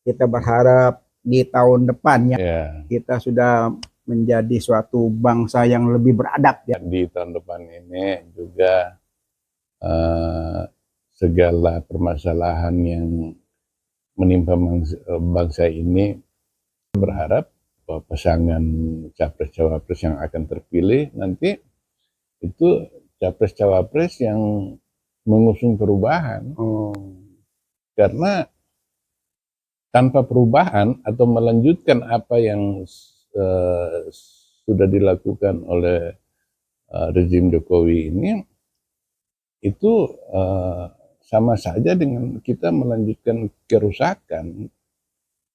kita berharap di tahun depan ya, kita sudah menjadi suatu bangsa yang lebih beradab ya. di tahun depan ini juga segala permasalahan yang menimpa bangsa ini, berharap bahwa pasangan capres-cawapres yang akan terpilih nanti itu capres-cawapres yang mengusung perubahan. Karena tanpa perubahan atau melanjutkan apa yang sudah dilakukan oleh rezim Jokowi ini, itu sama saja dengan kita melanjutkan kerusakan.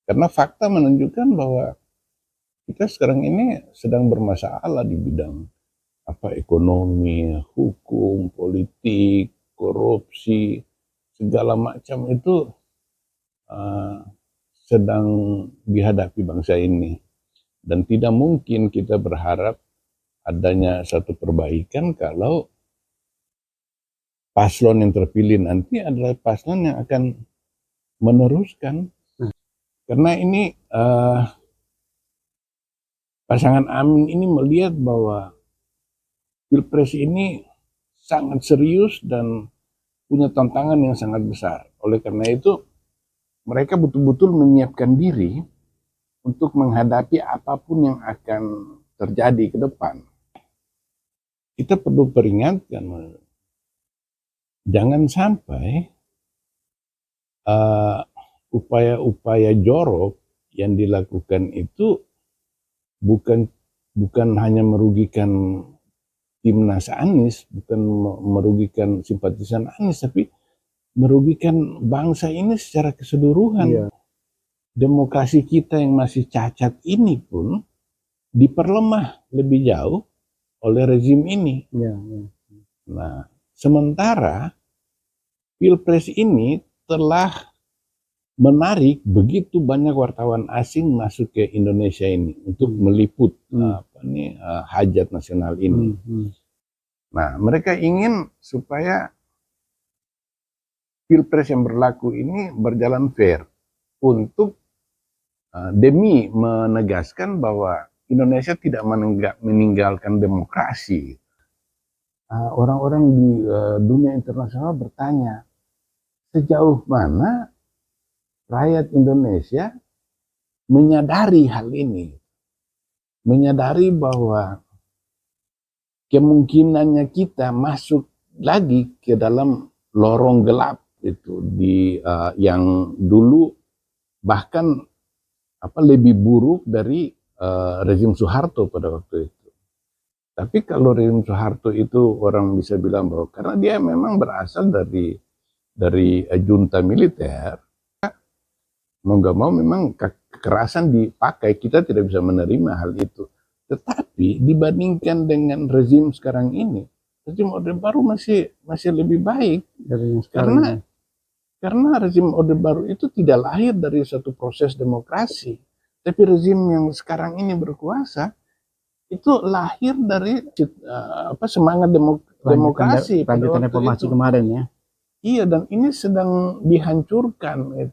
Karena fakta menunjukkan bahwa kita sekarang ini sedang bermasalah di bidang ekonomi, hukum, politik, korupsi, segala macam itu sedang dihadapi bangsa ini. Dan tidak mungkin kita berharap adanya satu perbaikan kalau paslon yang terpilih nanti adalah paslon yang akan meneruskan. Karena ini pasangan Amin ini melihat bahwa Pilpres ini sangat serius dan punya tantangan yang sangat besar. Oleh karena itu, mereka betul-betul menyiapkan diri untuk menghadapi apapun yang akan terjadi ke depan. Kita perlu peringatkan, jangan sampai upaya-upaya jorok yang dilakukan itu bukan hanya merugikan timnas Anies, bukan merugikan simpatisan Anies, tapi merugikan bangsa ini secara keseluruhan. Demokrasi kita yang masih cacat ini pun diperlemah lebih jauh oleh rezim ini. Nah, sementara Pilpres ini telah menarik begitu banyak wartawan asing masuk ke Indonesia ini untuk meliput hajat nasional ini. Nah, mereka ingin supaya Pilpres yang berlaku ini berjalan fair untuk demi menegaskan bahwa Indonesia tidak meninggalkan demokrasi. Orang-orang di dunia internasional bertanya, sejauh mana rakyat Indonesia menyadari hal ini, menyadari bahwa kemungkinannya kita masuk lagi ke dalam lorong gelap itu yang dulu bahkan lebih buruk dari rezim Soeharto pada waktu itu. Tapi kalau rezim Soeharto itu orang bisa bilang bahwa karena dia memang berasal dari junta militer, mau nggak mau memang kekerasan dipakai, kita tidak bisa menerima hal itu. Tetapi dibandingkan dengan rezim sekarang ini, rezim Orde Baru masih lebih baik karena rezim Orde Baru itu tidak lahir dari satu proses demokrasi, tapi rezim yang sekarang ini berkuasa itu lahir dari semangat demokrasi pada waktu reformasi itu. kemarin ya. Iya, dan ini sedang dihancurkan.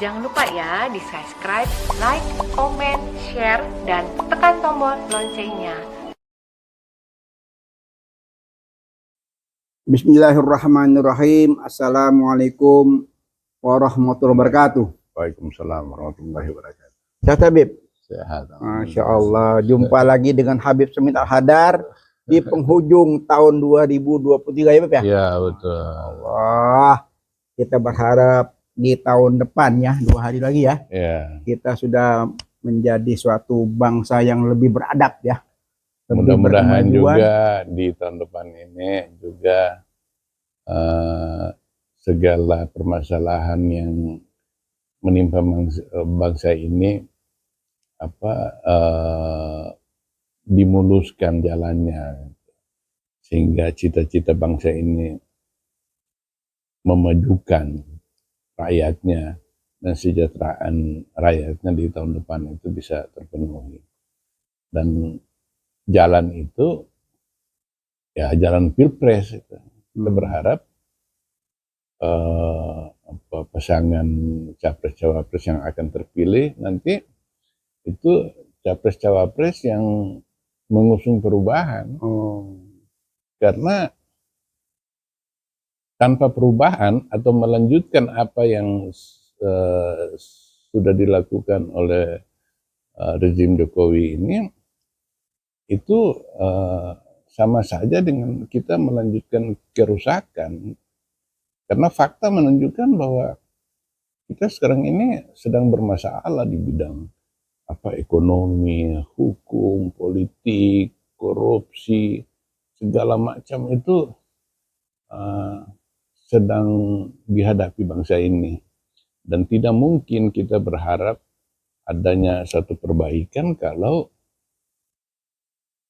Jangan lupa ya di-subscribe, like, komen, share, dan tekan tombol loncengnya. Bismillahirrahmanirrahim. Assalamualaikum warahmatullahi wabarakatuh. Waalaikumsalam warahmatullahi wabarakatuh. Sehat Habib? Sehat. Masya Allah. Jumpa lagi dengan Habib Semit Al-Hadar di penghujung tahun 2023 ya Habib ya? Iya betul. Allah. Kita berharap di tahun depan ya, 2 hari lagi ya. Kita sudah menjadi suatu bangsa yang lebih beradab ya. Mudah-mudahan juga di tahun depan ini juga segala permasalahan yang menimpa bangsa ini dimuluskan jalannya, sehingga cita-cita bangsa ini memajukan rakyatnya dan kesejahteraan rakyatnya di tahun depan itu bisa terpenuhi. Dan jalan itu ya jalan pilpres itu. Kita berharap pasangan capres cawapres yang akan terpilih nanti itu capres cawapres yang mengusung perubahan. Karena tanpa perubahan atau melanjutkan apa yang sudah dilakukan oleh rezim Jokowi ini, itu sama saja dengan kita melanjutkan kerusakan. Karena fakta menunjukkan bahwa kita sekarang ini sedang bermasalah di bidang ekonomi, hukum, politik, korupsi, segala macam itu sedang dihadapi bangsa ini. Dan tidak mungkin kita berharap adanya satu perbaikan kalau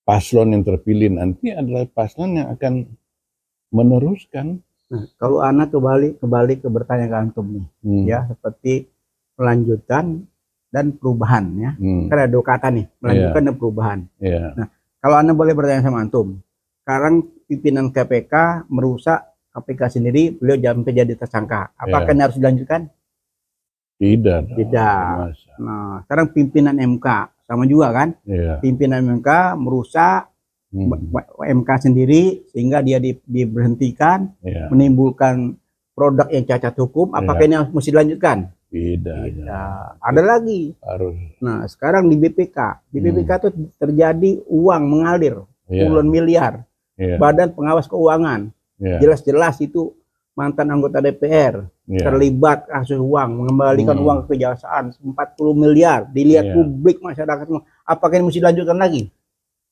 paslon yang terpilih nanti adalah paslon yang akan meneruskan. Nah, kalau anak kembali ke bertanya ke antum nih, ya seperti melanjutkan dan perubahan ya. Kan ada dua kata nih, melanjutkan dan perubahan. Nah, kalau anak boleh bertanya sama antum, sekarang pimpinan KPK merusak KPK sendiri, beliau sampai jadi tersangka. Apakah ini harus dilanjutkan? Tidak. Nah, sekarang pimpinan MK sama juga kan? Pimpinan MK merusak MK sendiri sehingga dia diberhentikan, menimbulkan produk yang cacat hukum. Apakah ini mesti dilanjutkan? Tidak. Ada lagi. Harus. Nah, sekarang di BPK itu terjadi uang mengalir puluhan miliar. Badan Pengawas Keuangan. Jelas-jelas itu mantan anggota DPR terlibat kasus uang, mengembalikan uang ke kejaksaan 40 miliar, dilihat publik masyarakat semua. Apakah ini mesti dilanjutkan lagi?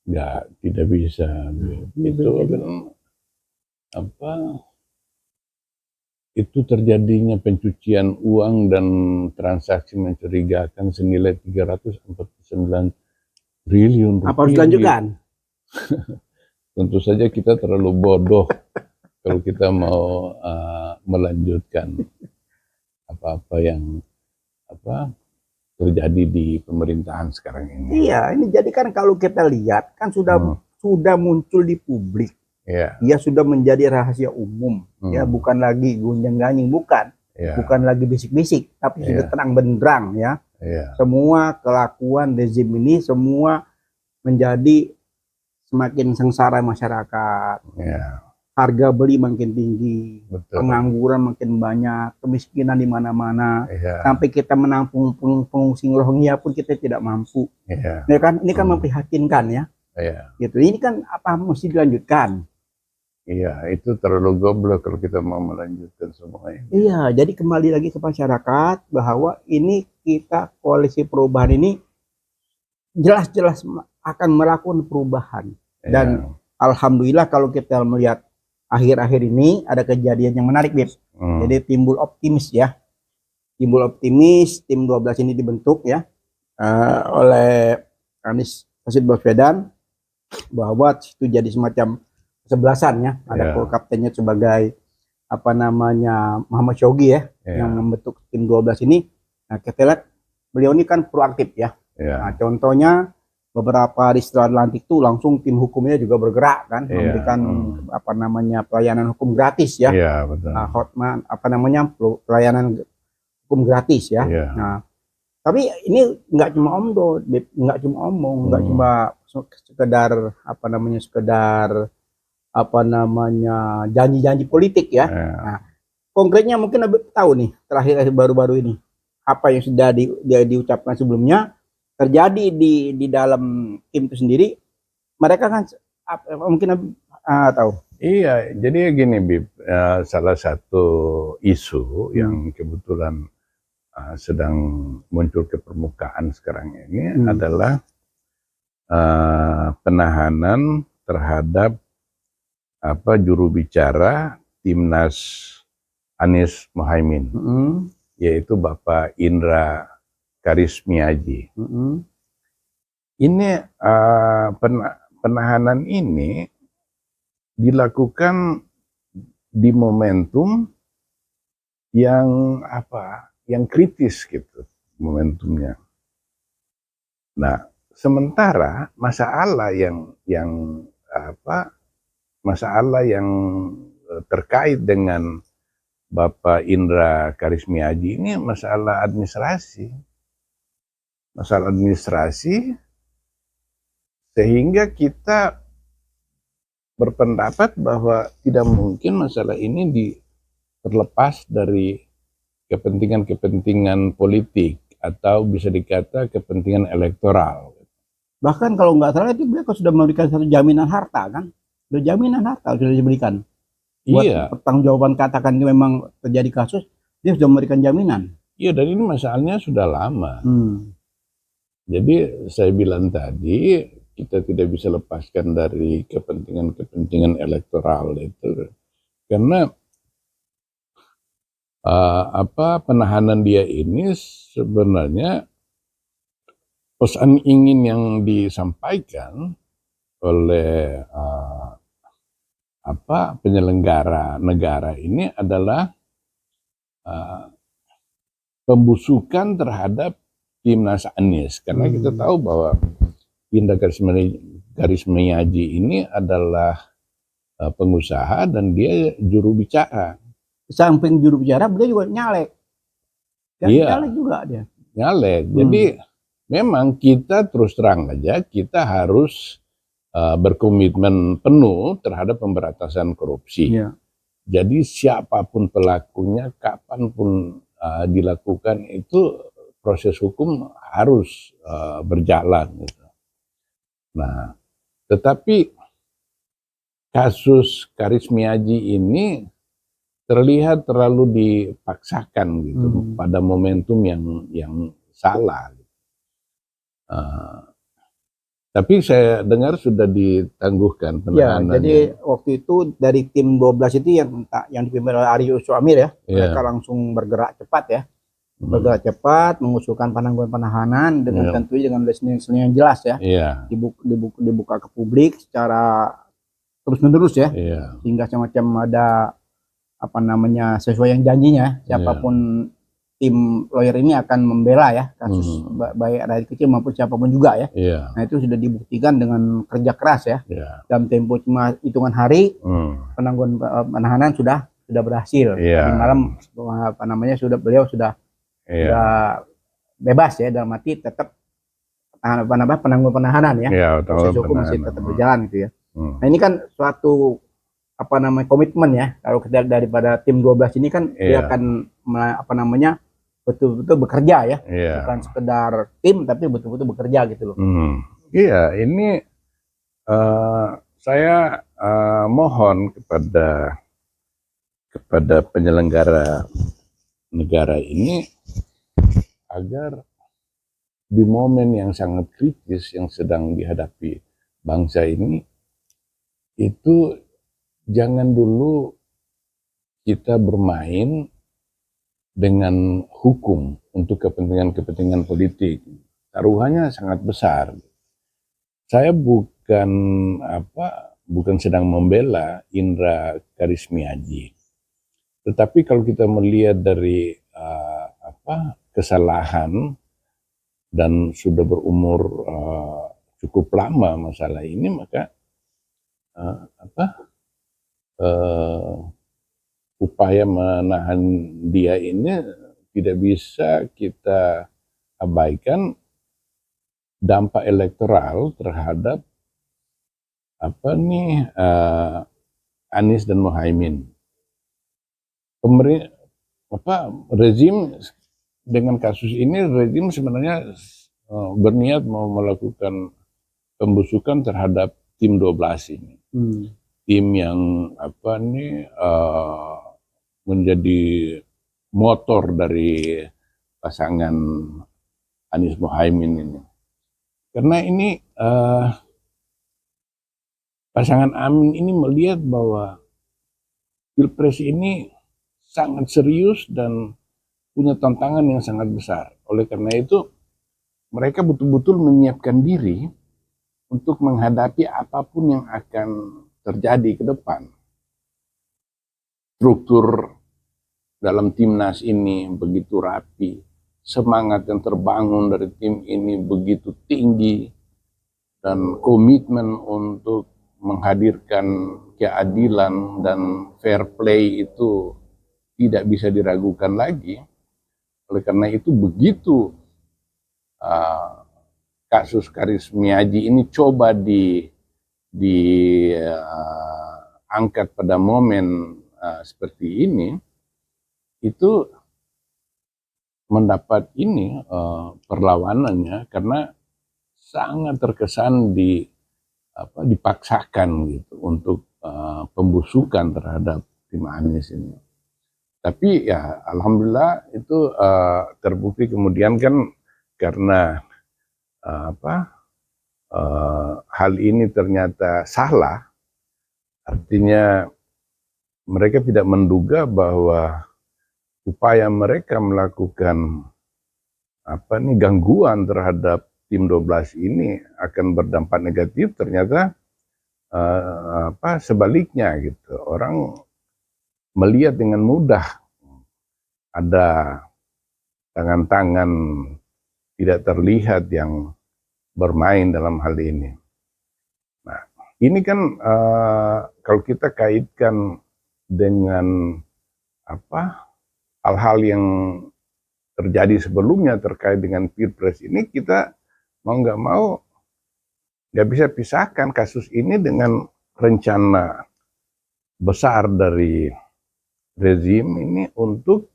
Ya, tidak bisa. Itu terjadinya pencucian uang dan transaksi mencurigakan senilai 349 triliun rupiah. Apa harus dilanjutkan? Tentu saja kita terlalu bodoh kalau kita mau melanjutkan apa-apa yang terjadi di pemerintahan sekarang ini. Iya, ini jadi kan kalau kita lihat kan sudah muncul di publik. Ya sudah menjadi rahasia umum. Ya bukan lagi gonjang-ganjing, bukan lagi bisik-bisik, tapi sudah terang benderang ya. Semua kelakuan rezim ini semua menjadi semakin sengsara masyarakat. Harga beli makin tinggi, pengangguran makin banyak, kemiskinan di mana-mana. Sampai kita menampung pengungsi Rohingya pun kita tidak mampu. Ya kan? Ini kan memprihatinkan ya. Gitu. Ini kan apa mesti dilanjutkan? Iya, itu terlalu goblok kalau kita mau melanjutkan semuanya. Iya, jadi kembali lagi ke masyarakat bahwa ini kita koalisi perubahan ini jelas-jelas akan melakukan perubahan. Dan alhamdulillah kalau kita melihat akhir-akhir ini ada kejadian yang menarik, Bib. Jadi timbul optimis ya. Timbul optimis, tim 12 ini dibentuk ya oleh Anies Baswedan, bahwa itu jadi semacam kesebelasan ya. Ada kaptennya sebagai Muhammad Syawgi ya, yang membentuk tim 12 ini. Nah, kita lihat beliau ini kan proaktif ya. Nah, contohnya beberapa hari setelah dilantik itu langsung tim hukumnya juga bergerak kan, memberikan pelayanan hukum gratis ya. Betul. Pelayanan hukum gratis ya. Nah, tapi ini nggak cuma omong, nggak cuma sekedar janji-janji politik ya. Nah, konkretnya mungkin Habib tahu nih terakhir baru-baru ini apa yang sudah diucapkan sebelumnya terjadi di dalam tim itu sendiri. Mereka kan mungkin tahu. Iya, jadi gini Bib, salah satu isu yang kebetulan sedang muncul ke permukaan sekarang ini adalah penahanan terhadap juru bicara Timnas Anies Mohaimin, yaitu Bapak Indra Karismiaji. Ini penahanan ini dilakukan di momentum yang kritis gitu momentumnya. Nah, sementara masalah yang apa masalah yang terkait dengan Bapak Indra Karismiaji ini masalah administrasi, sehingga kita berpendapat bahwa tidak mungkin masalah ini terlepas dari kepentingan-kepentingan politik atau bisa dikata kepentingan elektoral. Bahkan kalau nggak salah itu beliau sudah memberikan satu jaminan harta kan, jaminan harta sudah diberikan. Buat Iya. pertanggungjawaban katakan itu memang terjadi kasus, dia sudah memberikan jaminan. Iya, dan ini masalahnya sudah lama. Jadi saya bilang tadi kita tidak bisa lepaskan dari kepentingan elektoral itu, karena penahanan dia ini sebenarnya pesan ingin yang disampaikan oleh penyelenggara negara ini adalah pembusukan terhadap timnas Anies, karena kita tahu bahwa Indra Karismiaji ini adalah pengusaha dan dia juru bicara. Samping juru bicara, beliau juga nyalek. Iya. Nyalek juga dia. Nyalek. Jadi memang kita terus terang aja kita harus berkomitmen penuh terhadap pemberantasan korupsi. Iya. Jadi siapapun pelakunya, kapanpun dilakukan itu proses hukum harus berjalan. Gitu. Nah, tetapi kasus Karismiaji ini terlihat terlalu dipaksakan gitu pada momentum yang salah. Tapi saya dengar sudah ditangguhkan penahanannya. Ya, jadi waktu itu dari tim 12 itu yang dipimpin oleh Ari Suamir ya, mereka langsung bergerak cepat ya. Bergerak cepat, mengusulkan penangguhan penahanan dengan tentunya dengan listening yang jelas ya. Dibuka ke publik secara terus-menerus ya. Sehingga semacam ada sesuai yang janjinya, siapapun tim lawyer ini akan membela ya kasus baik dari kecil maupun siapapun juga ya. Nah itu sudah dibuktikan dengan kerja keras ya. Dalam tempo cuma hitungan hari penangguhan penahanan sudah berhasil. Di malam beliau sudah bebas ya, dalam arti tetap penangguhan penahanan ya. Proses hukum masih tetap berjalan gitu ya. Nah ini kan suatu komitmen ya, kalau kita daripada tim 12 ini kan dia akan betul-betul bekerja ya, bukan sekedar tim tapi betul-betul bekerja gitu loh. Iya, ini saya mohon kepada penyelenggara negara ini agar di momen yang sangat kritis yang sedang dihadapi bangsa ini, itu jangan dulu kita bermain dengan hukum untuk kepentingan politik. Taruhannya sangat besar. Saya bukan sedang membela Indra Karismiaji. Tetapi kalau kita melihat dari kesalahan dan sudah berumur cukup lama masalah ini, maka upaya menahan dia ini tidak bisa kita abaikan dampak elektoral terhadap Anies dan Muhaimin. Rezim dengan kasus ini, rezim sebenarnya berniat mau melakukan pembusukan terhadap tim 12 ini. Tim yang menjadi motor dari pasangan Anies Muhaimin ini. Karena ini pasangan Amin ini melihat bahwa Pilpres ini sangat serius dan punya tantangan yang sangat besar. Oleh karena itu, mereka betul-betul menyiapkan diri untuk menghadapi apapun yang akan terjadi ke depan. Struktur dalam timnas ini begitu rapi, semangat yang terbangun dari tim ini begitu tinggi, dan komitmen untuk menghadirkan keadilan dan fair play itu tidak bisa diragukan lagi. Oleh karena itu begitu kasus Karis Miaji ini coba angkat pada momen seperti ini, itu mendapat perlawanannya karena sangat terkesan dipaksakan gitu untuk pembusukan terhadap tim Anies ini. Tapi ya alhamdulillah itu terbukti kemudian kan karena hal ini ternyata salah, artinya mereka tidak menduga bahwa upaya mereka melakukan gangguan terhadap tim 12 ini akan berdampak negatif. Ternyata sebaliknya gitu, orang melihat dengan mudah ada tangan-tangan tidak terlihat yang bermain dalam hal ini. Nah, ini kan kalau kita kaitkan dengan hal-hal yang terjadi sebelumnya terkait dengan Pilpres ini, kita mau nggak bisa pisahkan kasus ini dengan rencana besar dari rezim ini untuk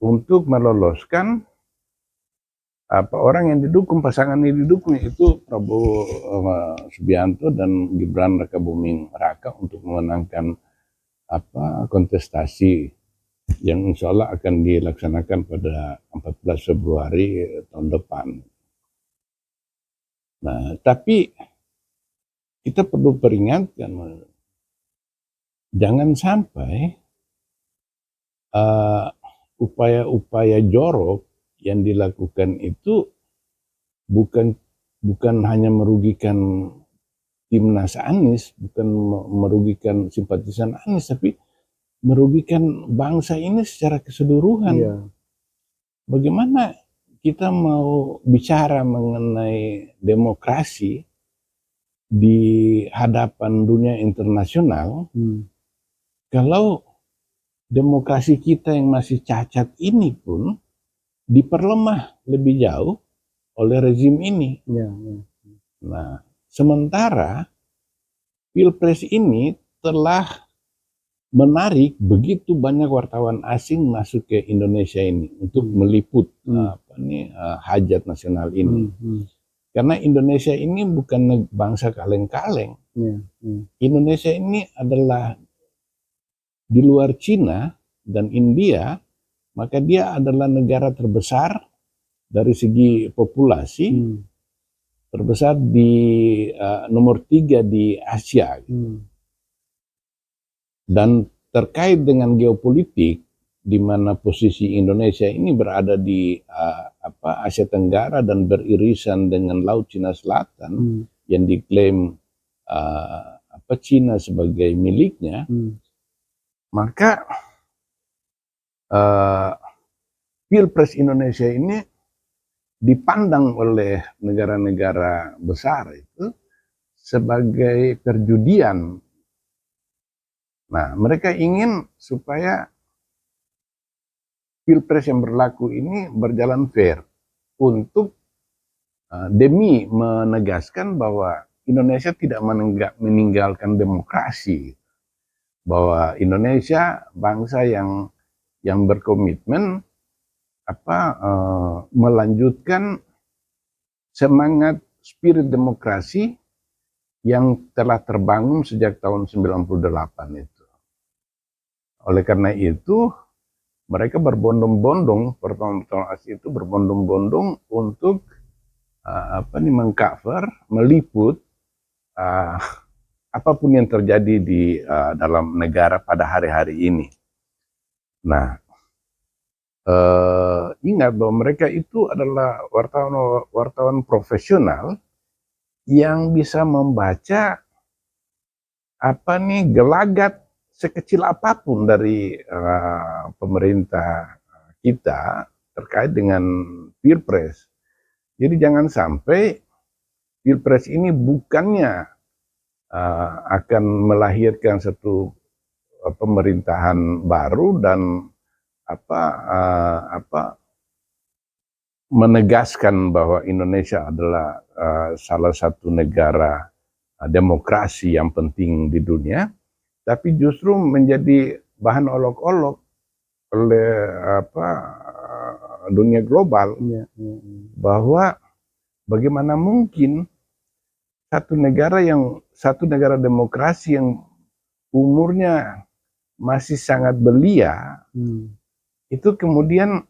untuk meloloskan orang yang didukung, pasangan yang didukung itu Prabowo Subianto dan Gibran Rakabuming Raka untuk memenangkan kontestasi yang insya Allah akan dilaksanakan pada 14 Februari tahun depan. Nah, tapi kita perlu peringatkan, jangan sampai upaya-upaya jorok yang dilakukan itu bukan hanya merugikan timnas Anies, bukan merugikan simpatisan Anies, tapi merugikan bangsa ini secara keseluruhan. Iya. Bagaimana kita mau bicara mengenai demokrasi di hadapan dunia internasional kalau demokrasi kita yang masih cacat ini pun diperlemah lebih jauh oleh rezim ini. Nah, sementara Pilpres ini telah menarik begitu banyak wartawan asing masuk ke Indonesia ini untuk meliput hajat nasional ini. Karena Indonesia ini bukan bangsa kaleng-kaleng. Indonesia ini adalah di luar Cina dan India, maka dia adalah negara terbesar dari segi populasi, terbesar di nomor 3 di Asia. Dan terkait dengan geopolitik, di mana posisi Indonesia ini berada di Asia Tenggara dan beririsan dengan Laut Cina Selatan yang diklaim Cina sebagai miliknya, maka Pilpres Indonesia ini dipandang oleh negara-negara besar itu sebagai perjudian. Nah, mereka ingin supaya Pilpres yang berlaku ini berjalan fair untuk demi menegaskan bahwa Indonesia tidak meninggalkan demokrasi, bahwa Indonesia bangsa yang berkomitmen melanjutkan semangat spirit demokrasi yang telah terbangun sejak tahun 98 itu. Oleh karena itu, mereka berbondong-bondong, pertama-tama itu berbondong-bondong untuk mengcover, meliput apapun yang terjadi di dalam negara pada hari-hari ini. Nah, ingat bahwa mereka itu adalah wartawan profesional yang bisa membaca gelagat sekecil apapun dari pemerintah kita terkait dengan Pilpres. Jadi jangan sampai Pilpres ini bukannya akan melahirkan satu pemerintahan baru dan menegaskan bahwa Indonesia adalah salah satu negara demokrasi yang penting di dunia, tapi justru menjadi bahan olok-olok oleh dunia global bahwa bagaimana mungkin satu negara demokrasi yang umurnya masih sangat belia itu kemudian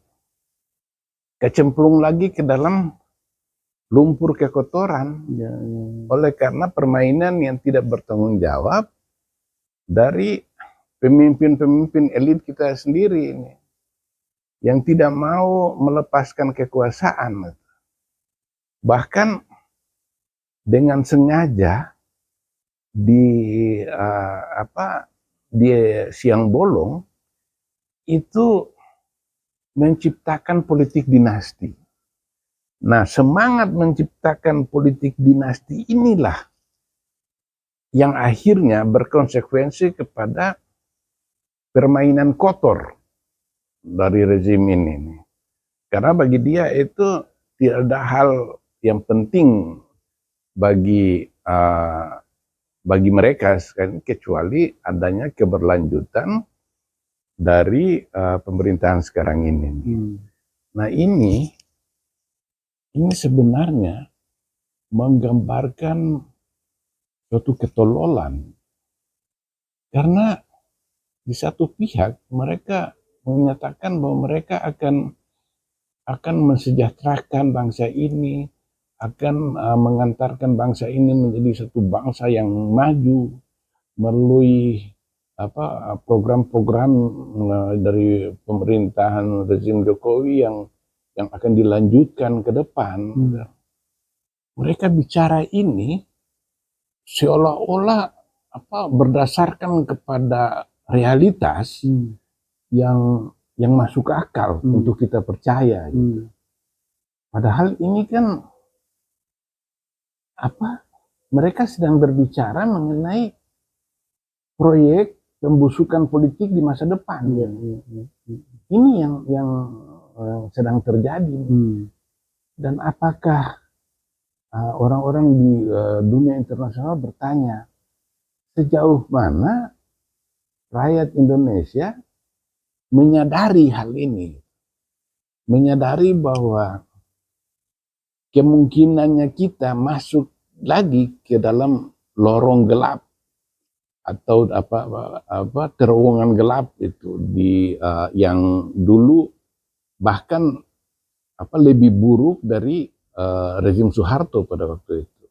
kecemplung lagi ke dalam lumpur kekotoran oleh karena permainan yang tidak bertanggung jawab dari pemimpin-pemimpin elit kita sendiri ini yang tidak mau melepaskan kekuasaan, bahkan dengan sengaja di siang bolong itu menciptakan politik dinasti. Nah, semangat menciptakan politik dinasti inilah yang akhirnya berkonsekuensi kepada permainan kotor dari rezim ini. Karena bagi dia itu tidak ada hal yang penting bagi mereka kecuali adanya keberlanjutan dari pemerintahan sekarang ini. Nah ini sebenarnya menggambarkan suatu ketololan, karena di satu pihak mereka menyatakan bahwa mereka akan mensejahterakan bangsa ini, akan mengantarkan bangsa ini menjadi satu bangsa yang maju melalui program-program dari pemerintahan rezim Jokowi yang akan dilanjutkan ke depan. Mereka bicara ini seolah-olah berdasarkan kepada realitas yang masuk akal untuk kita percaya. Padahal ini kan mereka sedang berbicara mengenai proyek pembusukan politik di masa depan. Ini yang sedang terjadi. Dan apakah orang-orang di dunia internasional bertanya sejauh mana rakyat Indonesia menyadari hal ini, menyadari bahwa kemungkinannya kita masuk lagi ke dalam lorong gelap atau terowongan gelap itu yang dulu bahkan lebih buruk dari rezim Soeharto pada waktu itu.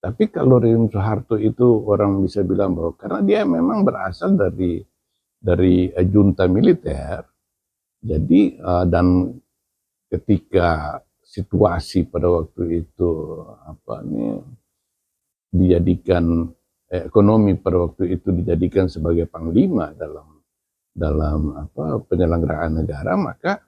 Tapi kalau rezim Soeharto itu orang bisa bilang bahwa karena dia memang berasal dari junta militer, jadi dan ketika situasi pada waktu itu dijadikan ekonomi pada waktu itu dijadikan sebagai panglima dalam penyelenggaraan negara, maka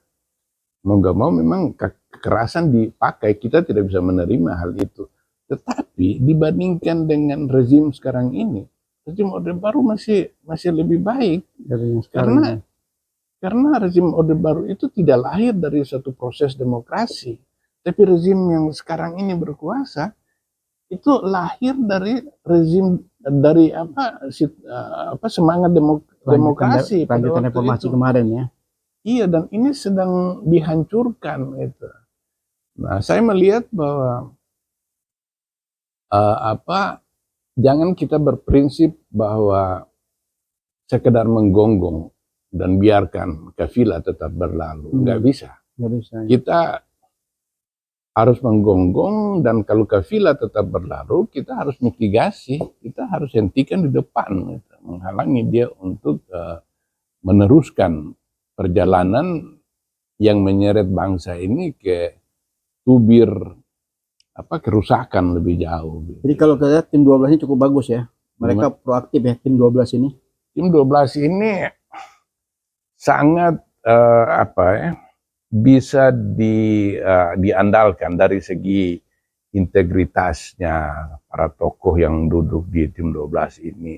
mau nggak mau memang kekerasan dipakai. Kita tidak bisa menerima hal itu. Tetapi dibandingkan dengan rezim sekarang ini, rezim Orde Baru masih lebih baik dari yang sekarang. Karena rezim Orde Baru itu tidak lahir dari satu proses demokrasi, tapi rezim yang sekarang ini berkuasa itu lahir dari rezim dari semangat demokrasi pada waktu reformasi itu. Kemarin ya. Iya, dan ini sedang dihancurkan itu. Nah, saya melihat bahwa jangan kita berprinsip bahwa sekedar menggonggong dan biarkan kafilah tetap berlalu. Nggak bisa. Kita harus menggonggong, dan kalau kafilah tetap berlalu, kita harus mitigasi, kita harus hentikan di depan, gitu, menghalangi dia untuk meneruskan perjalanan yang menyeret bangsa ini ke tubir kerusakan lebih jauh. Gitu. Jadi kalau kita lihat tim 12 ini cukup bagus ya, mereka proaktif ya tim 12 ini. Tim 12 ini sangat bisa diandalkan dari segi integritasnya para tokoh yang duduk di tim 12 ini,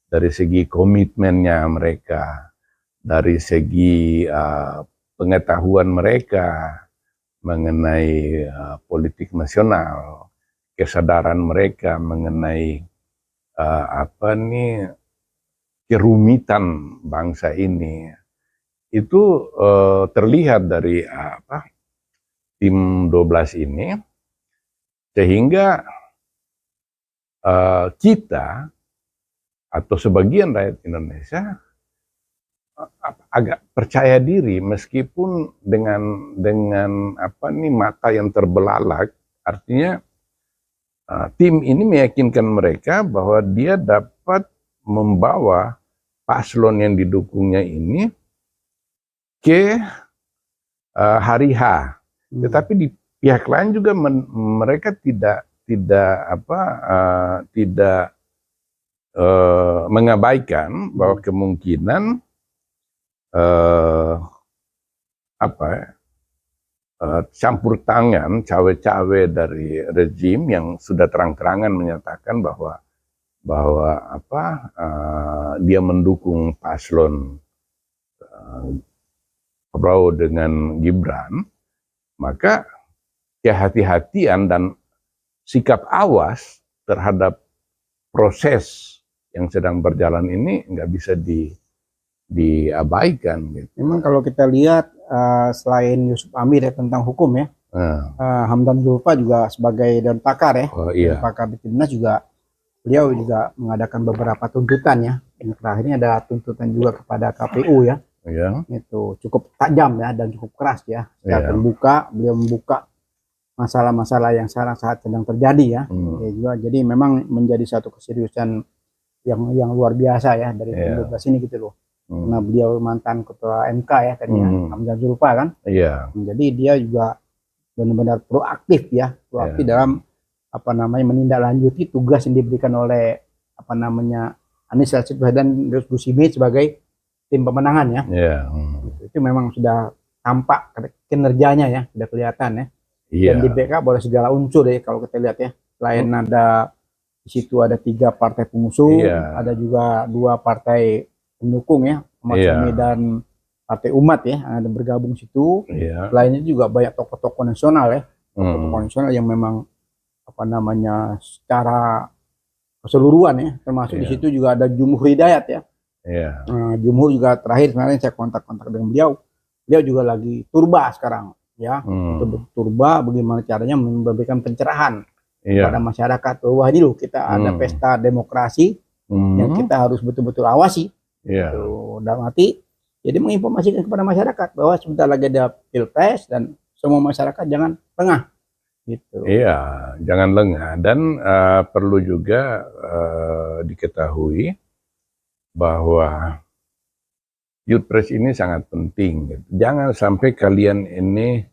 dari segi komitmennya mereka, dari segi pengetahuan mereka mengenai politik nasional, kesadaran mereka mengenai kerumitan bangsa ini, itu terlihat dari tim 12 ini, sehingga kita atau sebagian rakyat Indonesia agak percaya diri meskipun dengan mata yang terbelalak. Artinya tim ini meyakinkan mereka bahwa dia dapat membawa paslon yang didukungnya ini ke hari H. Tetapi di pihak lain juga mereka tidak mengabaikan bahwa kemungkinan campur tangan cawe-cawe dari rezim yang sudah terang-terangan menyatakan bahwa dia mendukung paslon Prabowo dengan Gibran, maka kehati-hatian dan sikap awas terhadap proses yang sedang berjalan ini nggak bisa diabaikan. Gitu. Memang kalau kita lihat selain Yusuf Amir ya tentang hukum ya, Hamdan Zulfa juga sebagai dewan pakar ya, dewan pakar di Timnas juga, beliau juga mengadakan beberapa tuntutan ya. Yang terakhir ini ada tuntutan juga kepada KPU ya. Itu cukup tajam ya dan cukup keras ya. Secara terbuka beliau membuka masalah-masalah yang sangat sedang terjadi ya. Juga jadi memang menjadi satu keseriusan yang luar biasa ya dari tim 12 ini gitu loh. Nah, beliau mantan ketua MK ya tadinya, Hamdan Zulfa kan. Jadi dia juga benar-benar proaktif ya, dalam menindaklanjuti tugas yang diberikan oleh Anies Baswedan dan Gus Imin sebagai tim pemenangan ya. Itu memang sudah tampak kinerjanya ya, sudah kelihatan ya. Dan di backup oleh segala unsur ya kalau kita lihat ya. Selain ada di situ ada 3 partai pengusung, ada juga 2 partai pendukung ya, Ahmad Syami dan Partai Umat ya, ada bergabung situ. Lainnya juga banyak tokoh-tokoh nasional ya, tokoh nasional yang memang secara keseluruhan ya, termasuk di situ juga ada Jumhur Hidayat ya. Jumhur juga terakhir kemarin saya kontak-kontak dengan beliau juga lagi turba sekarang ya, turba bagaimana caranya memberikan pencerahan kepada masyarakat bahwa ini loh kita ada pesta demokrasi yang kita harus betul-betul awasi. Dalam arti jadi menginformasikan kepada masyarakat bahwa sebentar lagi ada Pilpres dan semua masyarakat jangan lengah gitu. Jangan lengah, dan perlu juga diketahui bahwa Pilpres ini sangat penting gitu. Jangan sampai kalian ini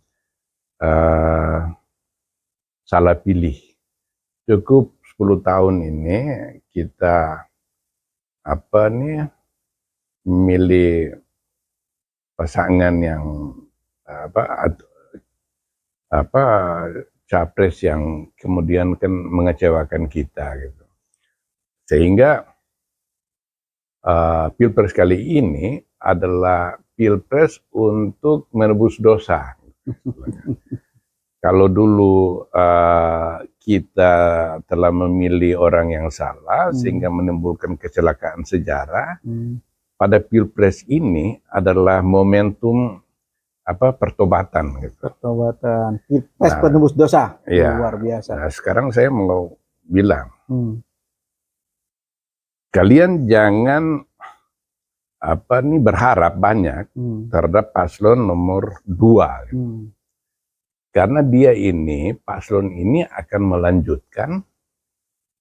salah pilih. Cukup 10 tahun ini kita milih pasangan yang capres yang kemudian kan mengecewakan kita gitu. Sehingga Pilpres kali ini adalah Pilpres untuk menebus dosa. Kalau dulu kita telah memilih orang yang salah sehingga menimbulkan kecelakaan sejarah, pada Pilpres ini adalah momentum pertobatan gitu. Pertobatan, Pilpres penebus dosa. Luar biasa. Nah, sekarang saya mau bilang, kalian jangan berharap banyak terhadap paslon nomor 2 gitu. Karena dia ini, paslon ini akan melanjutkan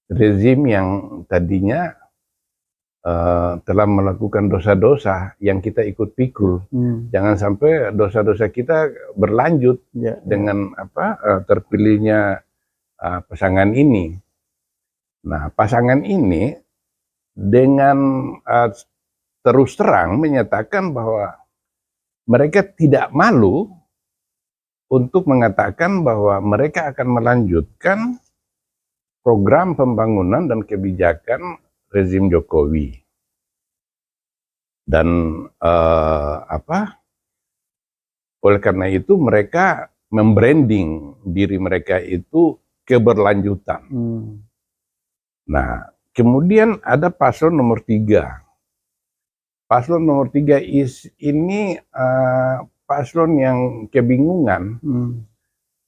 rezim yang tadinya telah melakukan dosa-dosa yang kita ikut pikul. Jangan sampai dosa-dosa kita berlanjut dengan terpilihnya pasangan ini. Nah, pasangan ini dengan terus terang menyatakan bahwa mereka tidak malu untuk mengatakan bahwa mereka akan melanjutkan program pembangunan dan kebijakan rezim Jokowi. Dan oleh karena itu mereka membranding diri mereka itu keberlanjutan. Nah, kemudian ada paslon nomor 3. Paslon nomor 3 ini paslon yang kebingungan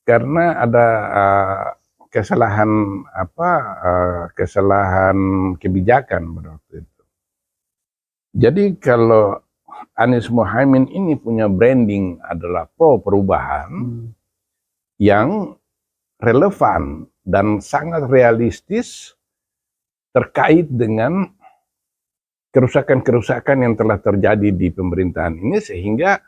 karena ada kesalahan kesalahan kebijakan pada waktu itu. Jadi kalau Anies Mohaimin ini punya branding adalah pro perubahan yang relevan dan sangat realistis terkait dengan kerusakan-kerusakan yang telah terjadi di pemerintahan ini, sehingga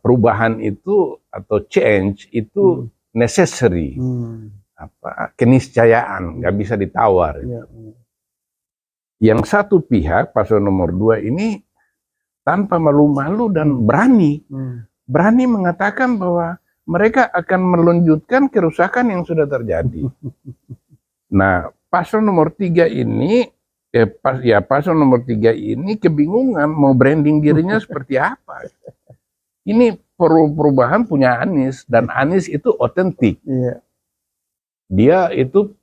perubahan itu atau change itu necessary, keniscayaan, nggak bisa ditawar. Yang satu pihak, paslon nomor 2 ini tanpa malu-malu dan berani mengatakan bahwa mereka akan melanjutkan kerusakan yang sudah terjadi. Nah, paslon nomor 3 ini paslon nomor 3 ini kebingungan mau branding dirinya seperti apa. Ini perubahan punya Anies, dan Anies itu otentik. Dia itu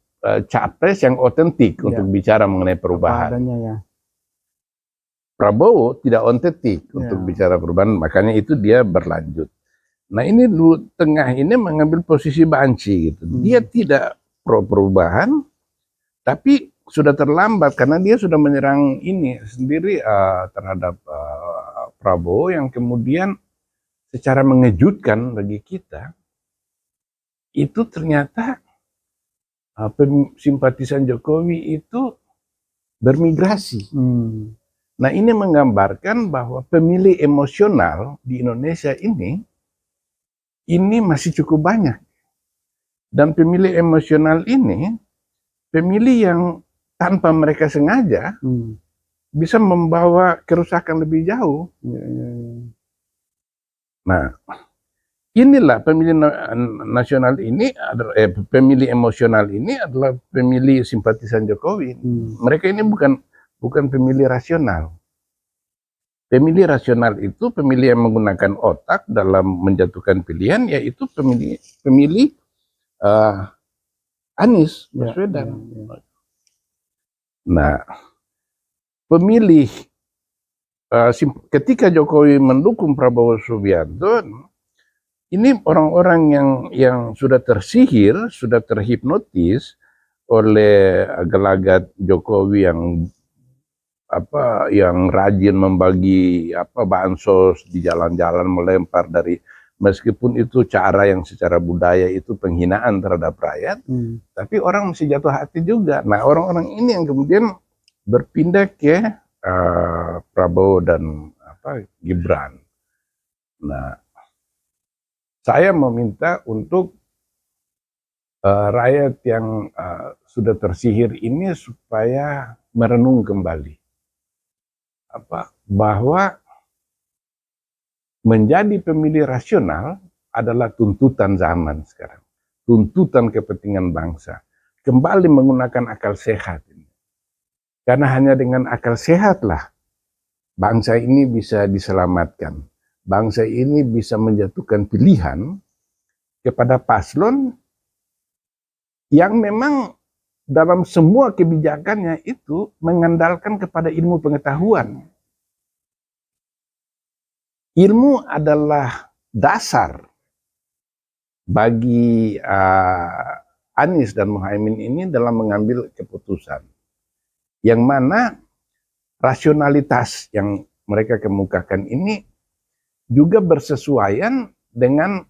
capres yang otentik untuk bicara mengenai perubahan. Prabowo tidak otentik untuk bicara perubahan, makanya itu dia berlanjut. Nah, ini tengah ini mengambil posisi banci gitu. Dia tidak pro perubahan, tapi sudah terlambat karena dia sudah menyerang ini sendiri terhadap Prabowo, yang kemudian secara mengejutkan bagi kita itu ternyata simpatisan Jokowi itu bermigrasi. Nah, ini menggambarkan bahwa pemilih emosional di Indonesia ini masih cukup banyak, dan pemilih emosional ini pemilih yang tanpa mereka sengaja bisa membawa kerusakan lebih jauh. Nah, inilah pemilih nasional ini adalah pemilih emosional ini adalah pemilih simpatisan Jokowi. Mereka ini bukan pemilih rasional. Pemilih rasional itu pemilih yang menggunakan otak dalam menjatuhkan pilihan, yaitu pemilih Anies Baswedan. Nah, pemilih ketika Jokowi mendukung Prabowo Subianto, ini orang-orang yang sudah tersihir, sudah terhipnotis oleh gelagat Jokowi yang rajin membagi bansos di jalan-jalan, melempar dari, meskipun itu cara yang secara budaya itu penghinaan terhadap rakyat, tapi orang mesti jatuh hati juga. Nah, orang-orang ini yang kemudian berpindah ke Prabowo dan Gibran. Nah, saya meminta untuk rakyat yang sudah tersihir ini supaya merenung kembali bahwa menjadi pemilih rasional adalah tuntutan zaman sekarang, tuntutan kepentingan bangsa. Kembali menggunakan akal sehat ini, karena hanya dengan akal sehatlah bangsa ini bisa diselamatkan. Bangsa ini bisa menjatuhkan pilihan kepada paslon yang memang dalam semua kebijakannya itu mengandalkan kepada ilmu pengetahuan. Ilmu adalah dasar bagi Anies dan Mohaimin ini dalam mengambil keputusan, yang mana rasionalitas yang mereka kemukakan ini juga bersesuaian dengan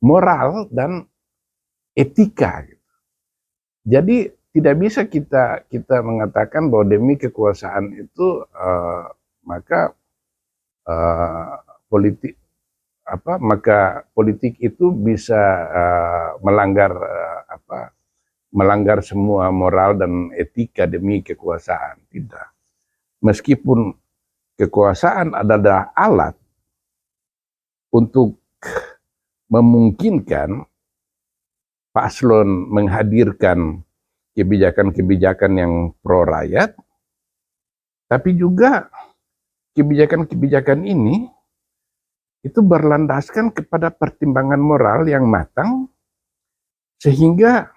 moral dan etika. Jadi tidak bisa kita mengatakan bahwa demi kekuasaan itu maka politik itu bisa melanggar semua moral dan etika demi kekuasaan. Tidak. Meskipun kekuasaan adalah alat untuk memungkinkan paslon menghadirkan kebijakan-kebijakan yang pro rakyat, tapi juga kebijakan-kebijakan ini itu berlandaskan kepada pertimbangan moral yang matang, sehingga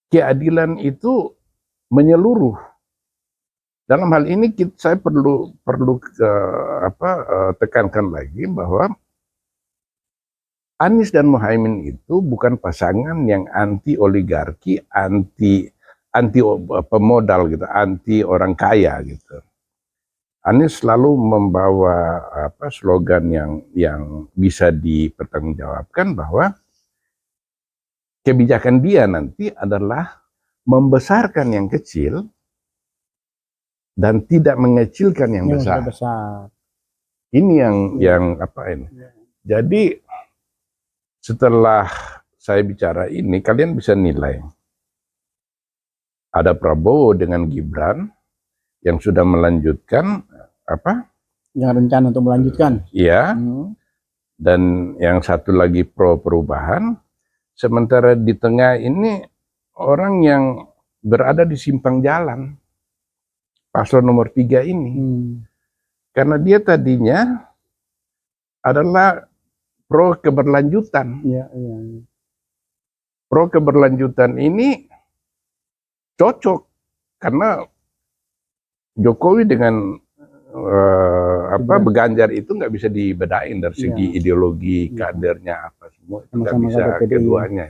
keadilan itu menyeluruh. Dalam hal ini saya perlu tekankan lagi bahwa Anies dan Muhaimin itu bukan pasangan yang anti oligarki, anti pemodal gitu, anti orang kaya gitu. Anies selalu membawa slogan yang bisa dipertanggungjawabkan bahwa kebijakan dia nanti adalah membesarkan yang kecil dan tidak mengecilkan yang besar. Ini yang apa ini. Jadi setelah saya bicara ini, kalian bisa nilai. Ada Prabowo dengan Gibran yang sudah melanjutkan Yang rencana untuk melanjutkan. Iya. Dan yang satu lagi pro perubahan. Sementara di tengah ini orang yang berada di simpang jalan. Paslon nomor 3 ini. Karena dia tadinya adalah pro keberlanjutan. Pro keberlanjutan ini cocok karena Jokowi dengan Beganjar itu nggak bisa dibedain dari segi ideologi, kadernya apa semua itu nggak bisa keduanya.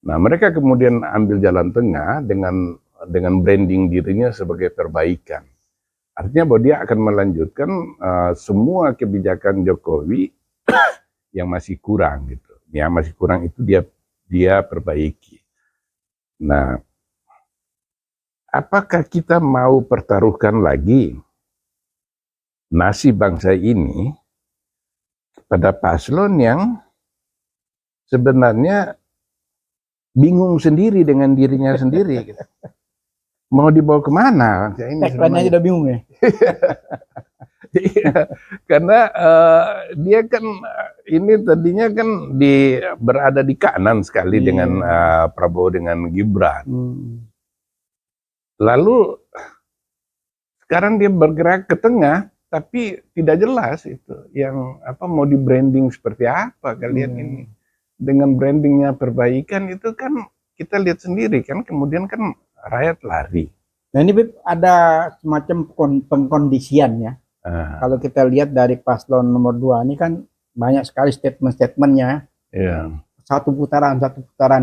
Nah, mereka kemudian ambil jalan tengah dengan branding dirinya sebagai perbaikan. Artinya bahwa dia akan melanjutkan semua kebijakan Jokowi yang masih kurang gitu. Yang masih kurang itu dia perbaiki. Nah, apakah kita mau pertaruhkan lagi nasib bangsa ini pada paslon yang sebenarnya bingung sendiri dengan dirinya sendiri gitu. Mau dibawa kemana? Tagline-nya sudah bingung ya. Iya, karena dia kan ini tadinya kan berada di kanan sekali dengan Prabowo dengan Gibran. Lalu sekarang dia bergerak ke tengah, tapi tidak jelas itu yang mau di branding seperti apa kalian ini. Dengan brandingnya perbaikan itu kan kita lihat sendiri kan, kemudian kan rakyat lari. Nah ini Bib, ada semacam pengkondisian ya. Kalau kita lihat dari paslon nomor 2 ini kan banyak sekali statement-statementnya. Satu putaran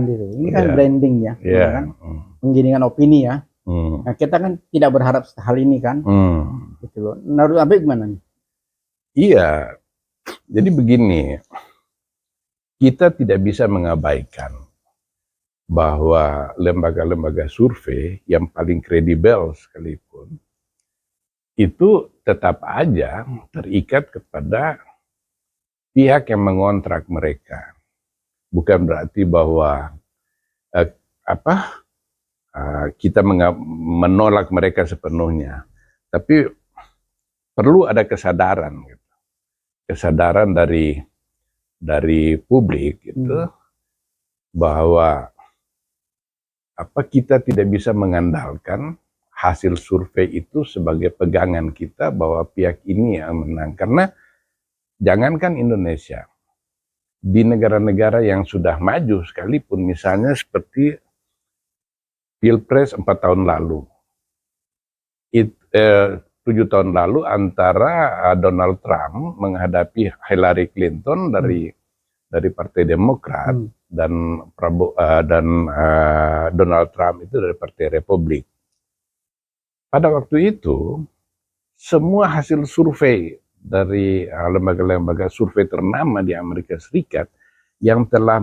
gitu. Ini kan branding ya, kan? Penggiringan opini ya. Nah, kita kan tidak berharap hal ini kan. Gitu loh. Menurut Abang gimana nih? Iya. Jadi begini. Kita tidak bisa mengabaikan bahwa lembaga-lembaga survei yang paling kredibel sekalipun itu tetap aja terikat kepada pihak yang mengontrak mereka. Bukan berarti bahwa kita menolak mereka sepenuhnya, tapi perlu ada kesadaran, gitu. Kesadaran dari publik gitu, bahwa kita tidak bisa mengandalkan hasil survei itu sebagai pegangan kita bahwa pihak ini yang menang. Karena jangankan Indonesia, di negara-negara yang sudah maju sekalipun, misalnya seperti Pilpres 4 tahun lalu, 7 tahun lalu antara Donald Trump menghadapi Hillary Clinton dari Partai Demokrat dan Donald Trump itu dari Partai Republik. Pada waktu itu semua hasil survei dari lembaga-lembaga survei ternama di Amerika Serikat yang telah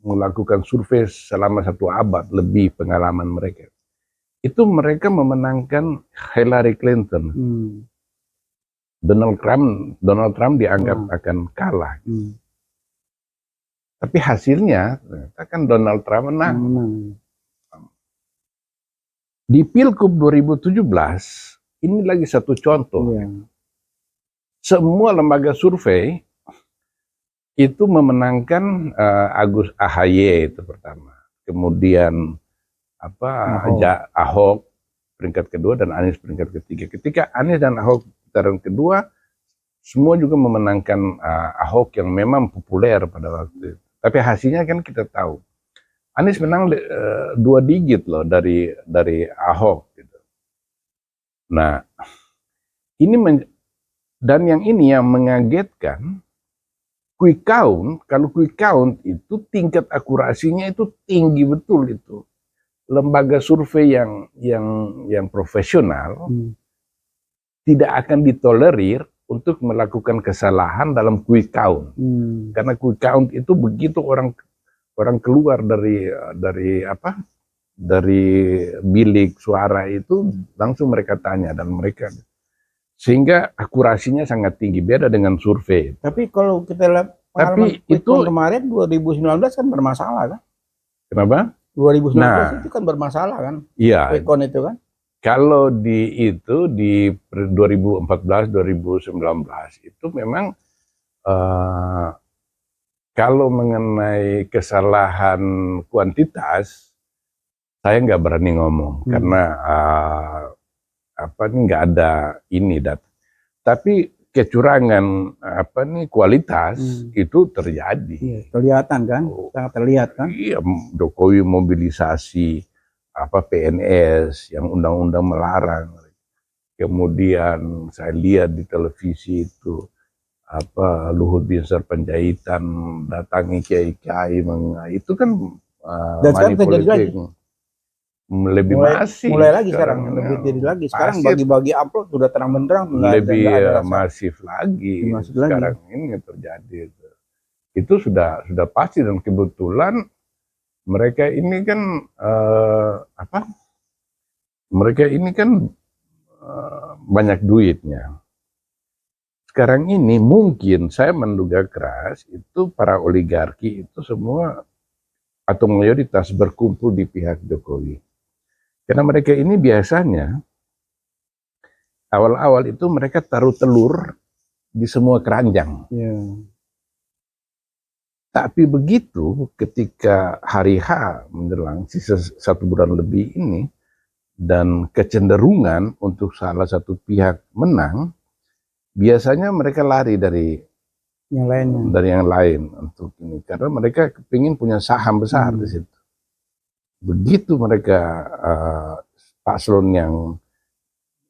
melakukan survei selama 1 abad lebih pengalaman mereka, itu mereka memenangkan Hillary Clinton. Donald Trump dianggap akan kalah. Tapi hasilnya ternyata kan Donald Trump menang. Di Pilgub 2017 ini lagi satu contoh. semua lembaga survei itu memenangkan Agus AHY itu pertama. Kemudian Ahok peringkat kedua dan Anies peringkat ketiga. Ketika Anies dan Ahok putaran kedua, semua juga memenangkan Ahok yang memang populer pada waktu itu. Tapi hasilnya kan kita tahu. Anies menang 2 digit loh dari Ahok gitu. Nah, ini dan yang ini yang mengagetkan, quick count, kalau quick count itu tingkat akurasinya itu tinggi betul itu. Lembaga survei yang profesional tidak akan ditolerir untuk melakukan kesalahan dalam quick count. Karena quick count itu begitu orang keluar dari bilik suara itu langsung mereka tanya dan mereka, sehingga akurasinya sangat tinggi, beda dengan survei. Tapi kalau kita lihat pengalaman quick count kemarin 2019 kan bermasalah kan? Kenapa? 2019 itu kan bermasalah kan? Iya. Quick count itu kan? Kalau di 2014 2019 itu memang kalau mengenai kesalahan kuantitas saya nggak berani ngomong karena nggak ada ini data. Tapi kecurangan kualitas itu terjadi. Iya, kelihatan kan? Sangat terlihat kan? Iya, Jokowi mobilisasi PNS yang undang-undang melarang. Kemudian saya lihat di televisi itu Luhut Binsar Panjaitan datangi kiai-kiai, itu kan money politik. Lebih masif. Mulai lagi sekarang, lebih tinggi lagi. Sekarang bagi-bagi amplop sudah terang-benderang. Lebih masif lagi. Sekarang ini terjadi. Itu sudah pasti, dan kebetulan mereka ini kan banyak duitnya. Sekarang ini mungkin saya menduga keras itu para oligarki itu semua atau mayoritas berkumpul di pihak Jokowi. Karena mereka ini biasanya awal-awal itu mereka taruh telur di semua keranjang. Tapi begitu ketika hari H menjelang sisa 1 bulan lebih ini dan kecenderungan untuk salah satu pihak menang, biasanya mereka lari dari yang lain untuk ini, karena mereka kepingin punya saham besar di situ. Begitu mereka paslon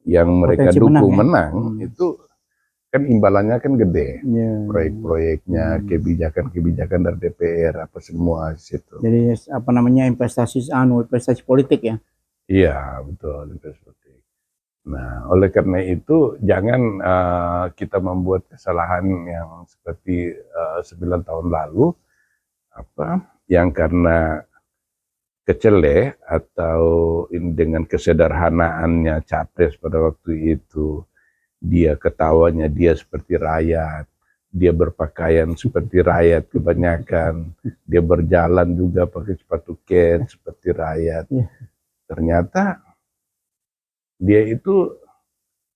yang mereka dukung menang, itu kan imbalannya kan gede, proyek-proyeknya, kebijakan-kebijakan dari DPR semua situ. Jadi investasi politik ya? Iya betul, investasi politik. Nah, oleh karena itu jangan kita membuat kesalahan yang seperti 9 tahun lalu, yang karena kecele atau dengan kesederhanaannya capres pada waktu itu, dia ketawanya dia seperti rakyat, dia berpakaian seperti rakyat kebanyakan, dia berjalan juga pakai sepatu kets seperti rakyat. Ternyata dia itu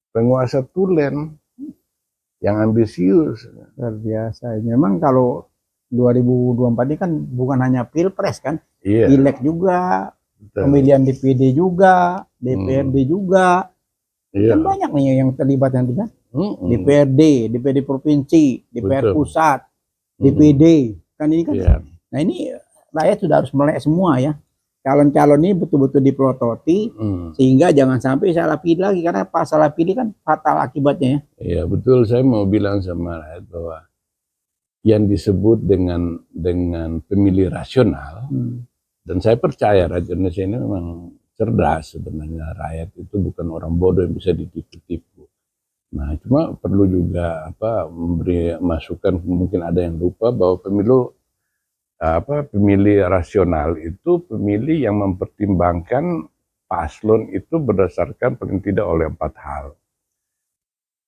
penguasa tulen yang ambisius. Luar biasa. Memang kalau 2024 ini kan bukan hanya pilpres kan, pileg juga, pemilihan DPD juga, DPRD juga, kan banyak nih yang terlibat nanti kan. DPD provinsi, DPR pusat, DPD, kan ini kan. Nah ini rakyat sudah harus melek semua ya. Calon-calon ini betul-betul dipelototi sehingga jangan sampai salah pilih lagi, karena pas salah pilih kan fatal akibatnya ya. Iya betul, saya mau bilang sama rakyat bahwa yang disebut dengan pemilih rasional, dan saya percaya rakyat Indonesia ini memang cerdas sebenarnya. Rakyat itu bukan orang bodoh yang bisa ditipu-tipu. Nah, cuma perlu juga memberi masukan, mungkin ada yang lupa bahwa pemilih rasional itu pemilih yang mempertimbangkan paslon itu berdasarkan paling tidak oleh 4 hal.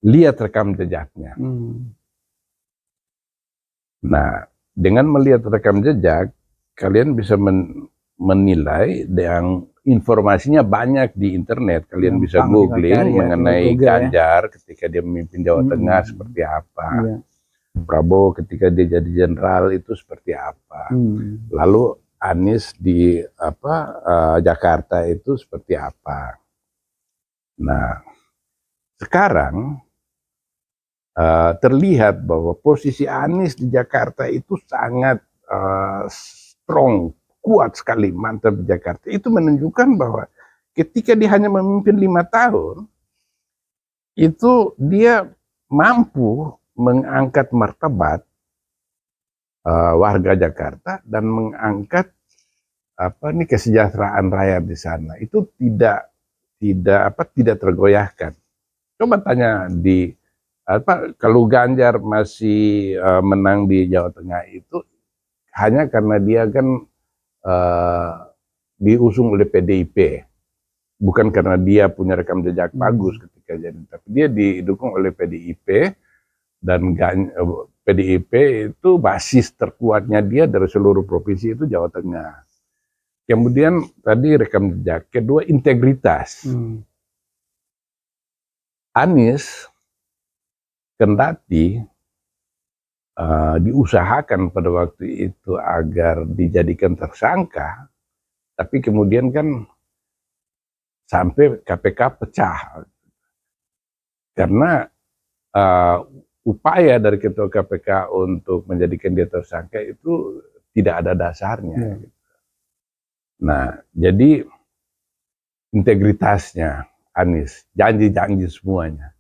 Lihat rekam jejaknya. Nah, dengan melihat rekam jejak, kalian bisa menilai yang informasinya banyak di internet. Kalian bisa Gampang tinggal googling cari ya, mengenai tinggal Google ya. Ganjar ketika dia memimpin Jawa Tengah seperti apa. Iya. Prabowo ketika dia jadi jenderal itu seperti apa. Lalu Anies di Jakarta itu seperti apa. Nah, sekarang terlihat bahwa posisi Anies di Jakarta itu sangat strong, kuat sekali, mantap di Jakarta. Itu menunjukkan bahwa ketika dia hanya memimpin 5 tahun, itu dia mampu mengangkat martabat warga Jakarta dan mengangkat kesejahteraan rakyat di sana. Itu tidak tergoyahkan. Coba tanya kalau Ganjar masih menang di Jawa Tengah itu hanya karena dia kan diusung oleh PDIP, bukan karena dia punya rekam jejak bagus ketika jadi, tapi dia didukung oleh PDIP dan PDIP itu basis terkuatnya dia dari seluruh provinsi itu Jawa Tengah. Kemudian tadi rekam jejak, kedua integritas. Anies kendati diusahakan pada waktu itu agar dijadikan tersangka, tapi kemudian kan sampai KPK pecah karena upaya dari ketua KPK untuk menjadikan dia tersangka itu tidak ada dasarnya. Nah, jadi integritasnya Anies, janji-janji semuanya.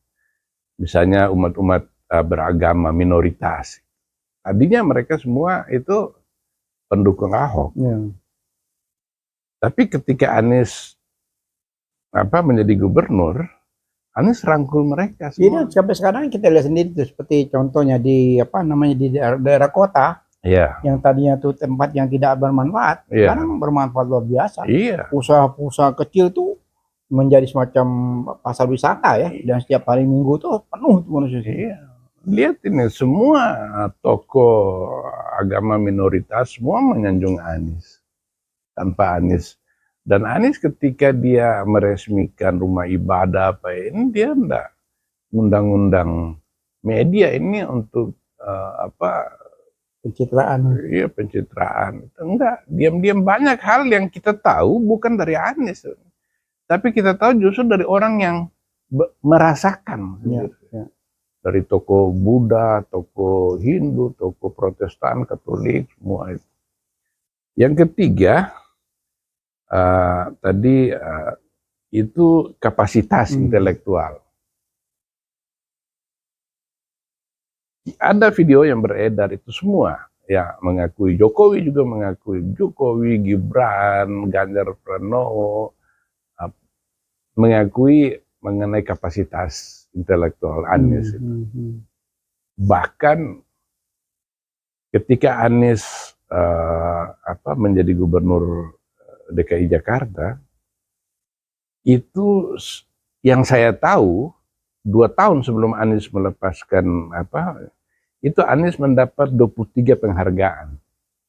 Misalnya umat-umat beragama minoritas. Tadinya mereka semua itu pendukung Ahok. Tapi ketika Anies menjadi gubernur, Anies rangkul mereka semua. Jadi sampai sekarang kita lihat sendiri tuh, seperti contohnya di di daerah kota, yang tadinya tuh tempat yang tidak bermanfaat, sekarang bermanfaat luar biasa. Usaha-usaha kecil tuh menjadi semacam pasar wisata ya, dan setiap hari Minggu tuh penuh tuh manusia. Lihat ini semua tokoh agama minoritas semua menyanjung Anies. Tanpa Anies. Dan Anies ketika dia meresmikan rumah ibadah ini dia enggak undang-undang media ini untuk pencitraan. Iya, pencitraan. Enggak, diam-diam banyak hal yang kita tahu bukan dari Anies. Tapi kita tahu justru dari orang yang merasakan. Dari tokoh Buddha, tokoh Hindu, tokoh Protestan, Katolik, semua itu. Yang ketiga, tadi itu kapasitas intelektual. Ada video yang beredar itu semua ya mengakui, Jokowi juga mengakui, Jokowi, Gibran, Ganjar Pranowo mengakui mengenai kapasitas intelektual Anies. Bahkan ketika Anies menjadi gubernur DKI Jakarta, itu yang saya tahu 2 tahun sebelum Anies melepaskan itu Anies mendapat 23 penghargaan.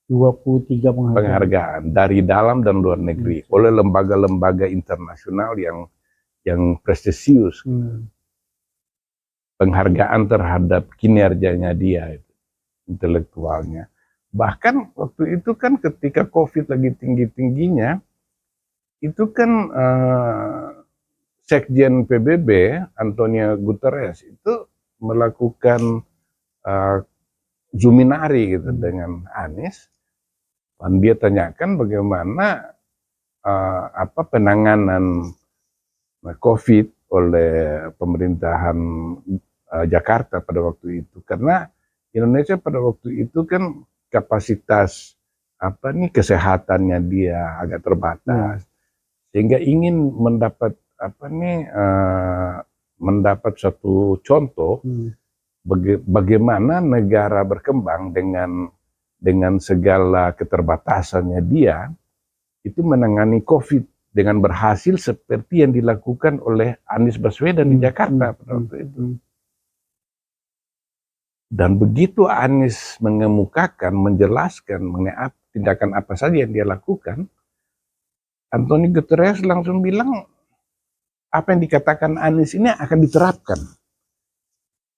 23 penghargaan dari dalam dan luar negeri oleh lembaga-lembaga internasional yang prestisius. Penghargaan terhadap kinerjanya dia, intelektualnya. Bahkan waktu itu kan ketika COVID lagi tinggi-tingginya, itu kan Sekjen PBB Antonio Guterres itu melakukan Zoominari gitu dengan Anies. Dan dia tanyakan bagaimana penanganan COVID oleh pemerintahan Jakarta pada waktu itu, karena Indonesia pada waktu itu kan kapasitas kesehatannya dia agak terbatas, sehingga ingin mendapat mendapat satu contoh bagaimana negara berkembang dengan segala keterbatasannya dia itu menangani COVID dengan berhasil seperti yang dilakukan oleh Anies Baswedan di Jakarta pada waktu itu. Dan begitu Anies mengemukakan, menjelaskan mengenai tindakan apa saja yang dia lakukan, Antonio Guterres langsung bilang apa yang dikatakan Anies ini akan diterapkan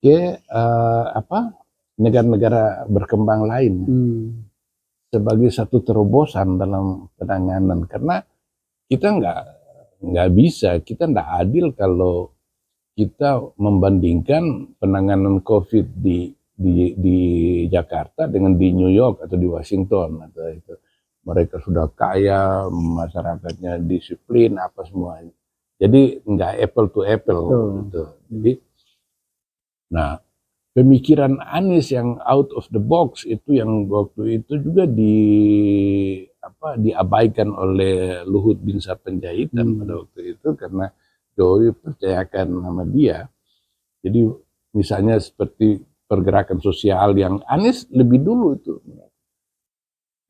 ke negara-negara berkembang lain sebagai satu terobosan dalam penanganan, karena kita nggak bisa, kita nggak adil kalau kita membandingkan penanganan COVID di Jakarta dengan di New York atau di Washington atau itu. Mereka sudah kaya, masyarakatnya disiplin, apa semua. Jadi nggak apple to apple gitu. Jadi, nah pemikiran Anies yang out of the box itu yang waktu itu juga diabaikan oleh Luhut Binsar Panjaitan pada waktu itu karena Jokowi percayakan sama dia. Jadi misalnya seperti pergerakan sosial yang Anies lebih dulu itu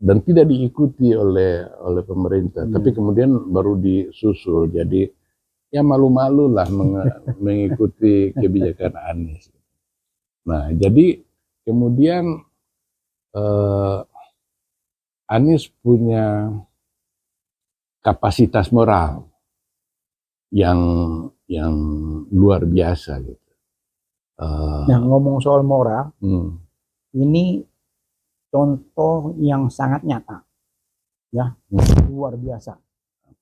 dan tidak diikuti oleh pemerintah, tapi kemudian baru disusul. Jadi ya malu-malu lah mengikuti kebijakan Anies. Nah, jadi kemudian Anies punya kapasitas moral yang luar biasa gitu. Nah, ngomong soal moral, ini contoh yang sangat nyata, ya, luar biasa.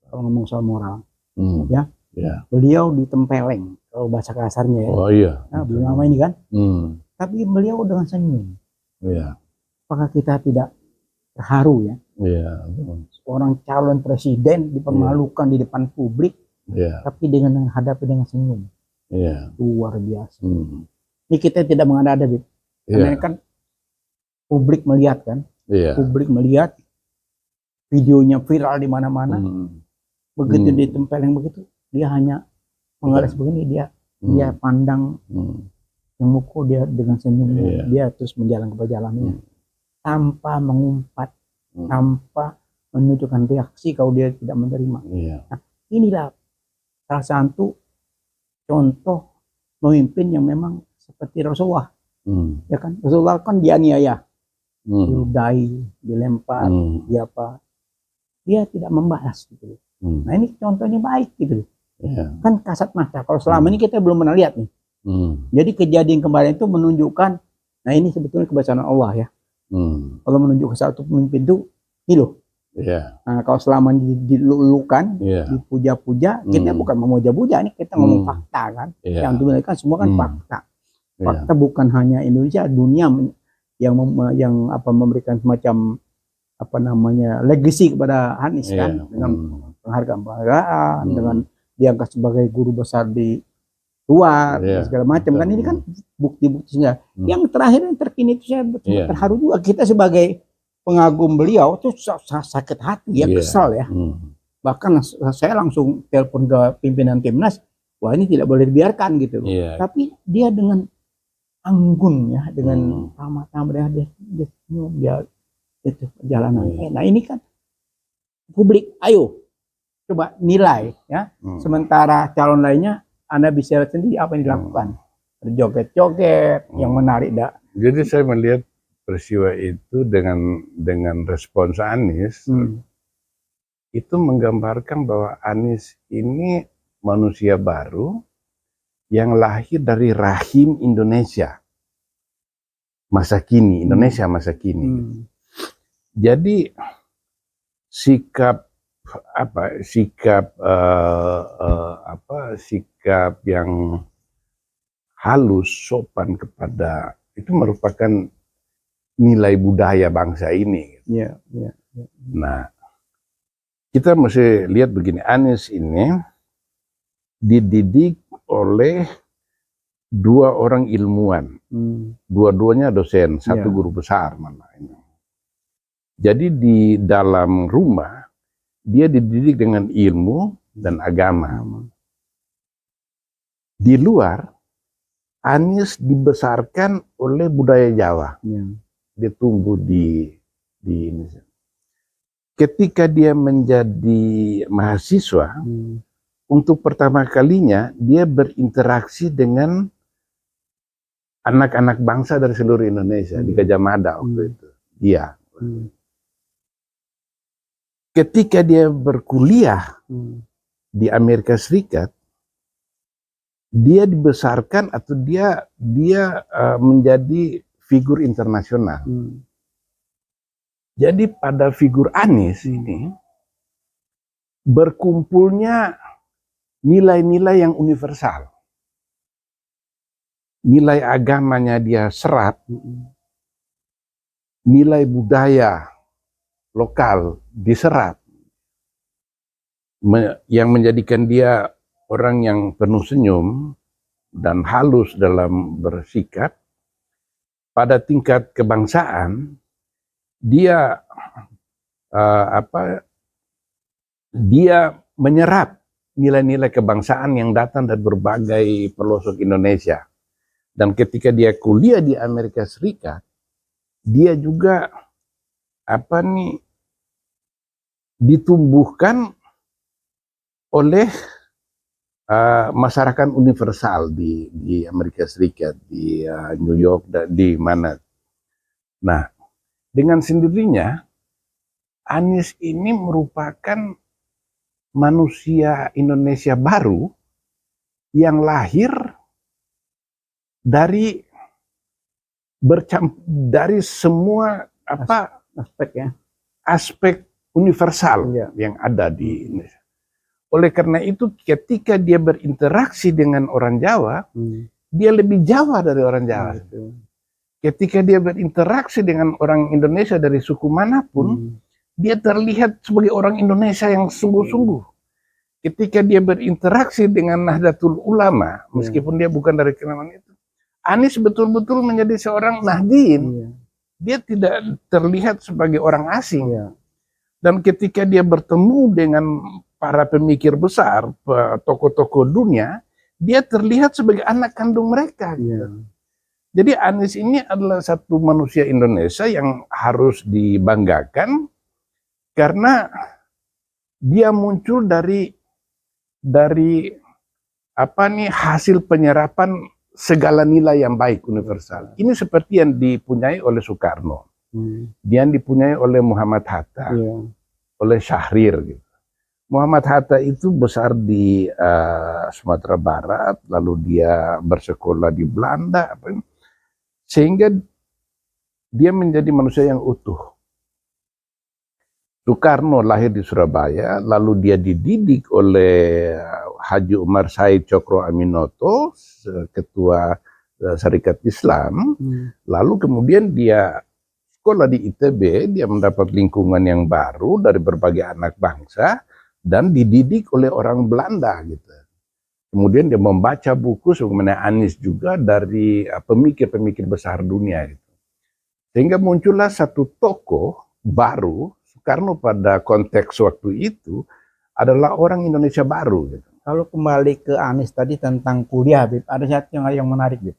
Kalau ngomong soal moral, ya, beliau ditempeleng, kalau bahasa kasarnya ya. Oh iya. Nah, belum lama ini kan. Tapi beliau dengan senyum. Iya. Apakah kita tidak terharu ya? Iya. Orang calon presiden dipermalukan di depan publik, tapi dengan menghadapi dengan senyum. Iya. Luar biasa. Ini kita tidak mengada-ada, karena kan publik melihat kan, publik melihat videonya viral di mana-mana. Begitu ditempeleng begitu, dia hanya mengalis begini, dia pandang yang muka dia dengan senyumnya, dia terus menjalan ke perjalanannya tanpa mengumpat, tanpa menunjukkan reaksi kalau dia tidak menerima. Nah, inilah salah satu contoh pemimpin yang memang seperti Rasulullah. Ya kan, Rasulullah kan dianiaya, diludahi, dilempar, dia tidak membalas gitu. Nah, ini contohnya baik gitu. Kan kasat mata. Kalau selama ini kita belum pernah lihat nih. Jadi kejadian kemarin itu menunjukkan, nah ini sebetulnya kebesaran Allah ya. Kalau menunjukkan satu pemimpin itu, ini loh. Nah, kalau selama dilulukan, dipuja-puja, kita bukan memuja-puja, ini kita ngomong fakta kan. Yang itu kan semua kan fakta. Fakta bukan hanya Indonesia, dunia yang memberikan semacam legacy kepada Anies kan, dengan penghargaan, dengan diangkat sebagai guru besar di luar, segala macam kan. Ini kan bukti-buktinya. Yang terakhir yang terkini itu saya betul terharu juga. Kita sebagai pengagum beliau tuh sakit hati ya, kesal ya. Bahkan saya langsung telepon ke pimpinan Timnas, wah ini tidak boleh dibiarkan gitu. Tapi dia dengan anggun ya, dengan ramah-tamah dia senyum, dia itu perjalanan. Nah ini kan publik, ayo coba nilai ya. Sementara calon lainnya Anda bisa lihat sendiri apa yang dilakukan. Joget-joget yang menarik Jadi saya melihat peristiwa itu dengan respons Anies itu menggambarkan bahwa Anies ini manusia baru yang lahir dari rahim Indonesia masa kini, Indonesia masa kini. Jadi sikap yang halus, sopan kepada itu merupakan nilai budaya bangsa ini. Nah, kita mesti lihat begini, Anies ini dididik oleh dua orang ilmuwan, dua-duanya dosen, satu guru besar malah ini. Jadi di dalam rumah dia dididik dengan ilmu dan agama. Di luar Anies dibesarkan oleh budaya Jawa. Dia tumbuh di Indonesia. Ketika dia menjadi mahasiswa, untuk pertama kalinya dia berinteraksi dengan anak-anak bangsa dari seluruh Indonesia di Gajah Mada waktu itu. Dia ketika dia berkuliah di Amerika Serikat, dia dibesarkan atau dia menjadi figur internasional. Jadi pada figur Anies ini berkumpulnya nilai-nilai yang universal. Nilai agamanya dia serap, nilai budaya lokal diserap, yang menjadikan dia orang yang penuh senyum dan halus dalam bersikap. Pada tingkat kebangsaan, dia dia menyerap nilai-nilai kebangsaan yang datang dari berbagai pelosok Indonesia. Dan ketika dia kuliah di Amerika Serikat, dia juga ditumbuhkan oleh masyarakat universal di Amerika Serikat, di New York, di mana. Nah, dengan sendirinya Anies ini merupakan manusia Indonesia baru yang lahir dari semua aspek universal yang ada di Indonesia. Oleh karena itu, ketika dia berinteraksi dengan orang Jawa, dia lebih Jawa dari orang Jawa. Ketika dia berinteraksi dengan orang Indonesia dari suku manapun, dia terlihat sebagai orang Indonesia yang sungguh-sungguh. Ketika dia berinteraksi dengan Nahdlatul Ulama, meskipun dia bukan dari kalangan itu, Anies betul-betul menjadi seorang Nahdien. Dia tidak terlihat sebagai orang asing. Dan ketika dia bertemu dengan para pemikir besar, tokoh-tokoh dunia, dia terlihat sebagai anak kandung mereka. Jadi Anies ini adalah satu manusia Indonesia yang harus dibanggakan karena dia muncul dari hasil penyerapan segala nilai yang baik universal. Ini seperti yang dipunyai oleh Soekarno, dia dipunyai oleh Muhammad Hatta, oleh Syahrir gitu. Muhammad Hatta itu besar di Sumatera Barat, lalu dia bersekolah di Belanda, sehingga dia menjadi manusia yang utuh. Soekarno lahir di Surabaya, lalu dia dididik oleh Haji Umar Said Cokro Aminoto, ketua Syarikat Islam, lalu kemudian dia sekolah di ITB, dia mendapat lingkungan yang baru dari berbagai anak bangsa, dan dididik oleh orang Belanda gitu. Kemudian dia membaca buku sebagaimana Anies juga dari pemikir-pemikir besar dunia gitu. Sehingga muncullah satu tokoh baru. Soekarno pada konteks waktu itu adalah orang Indonesia baru gitu. Kalau kembali ke Anies tadi tentang kuliah, Bib, ada satu yang menarik, Bib.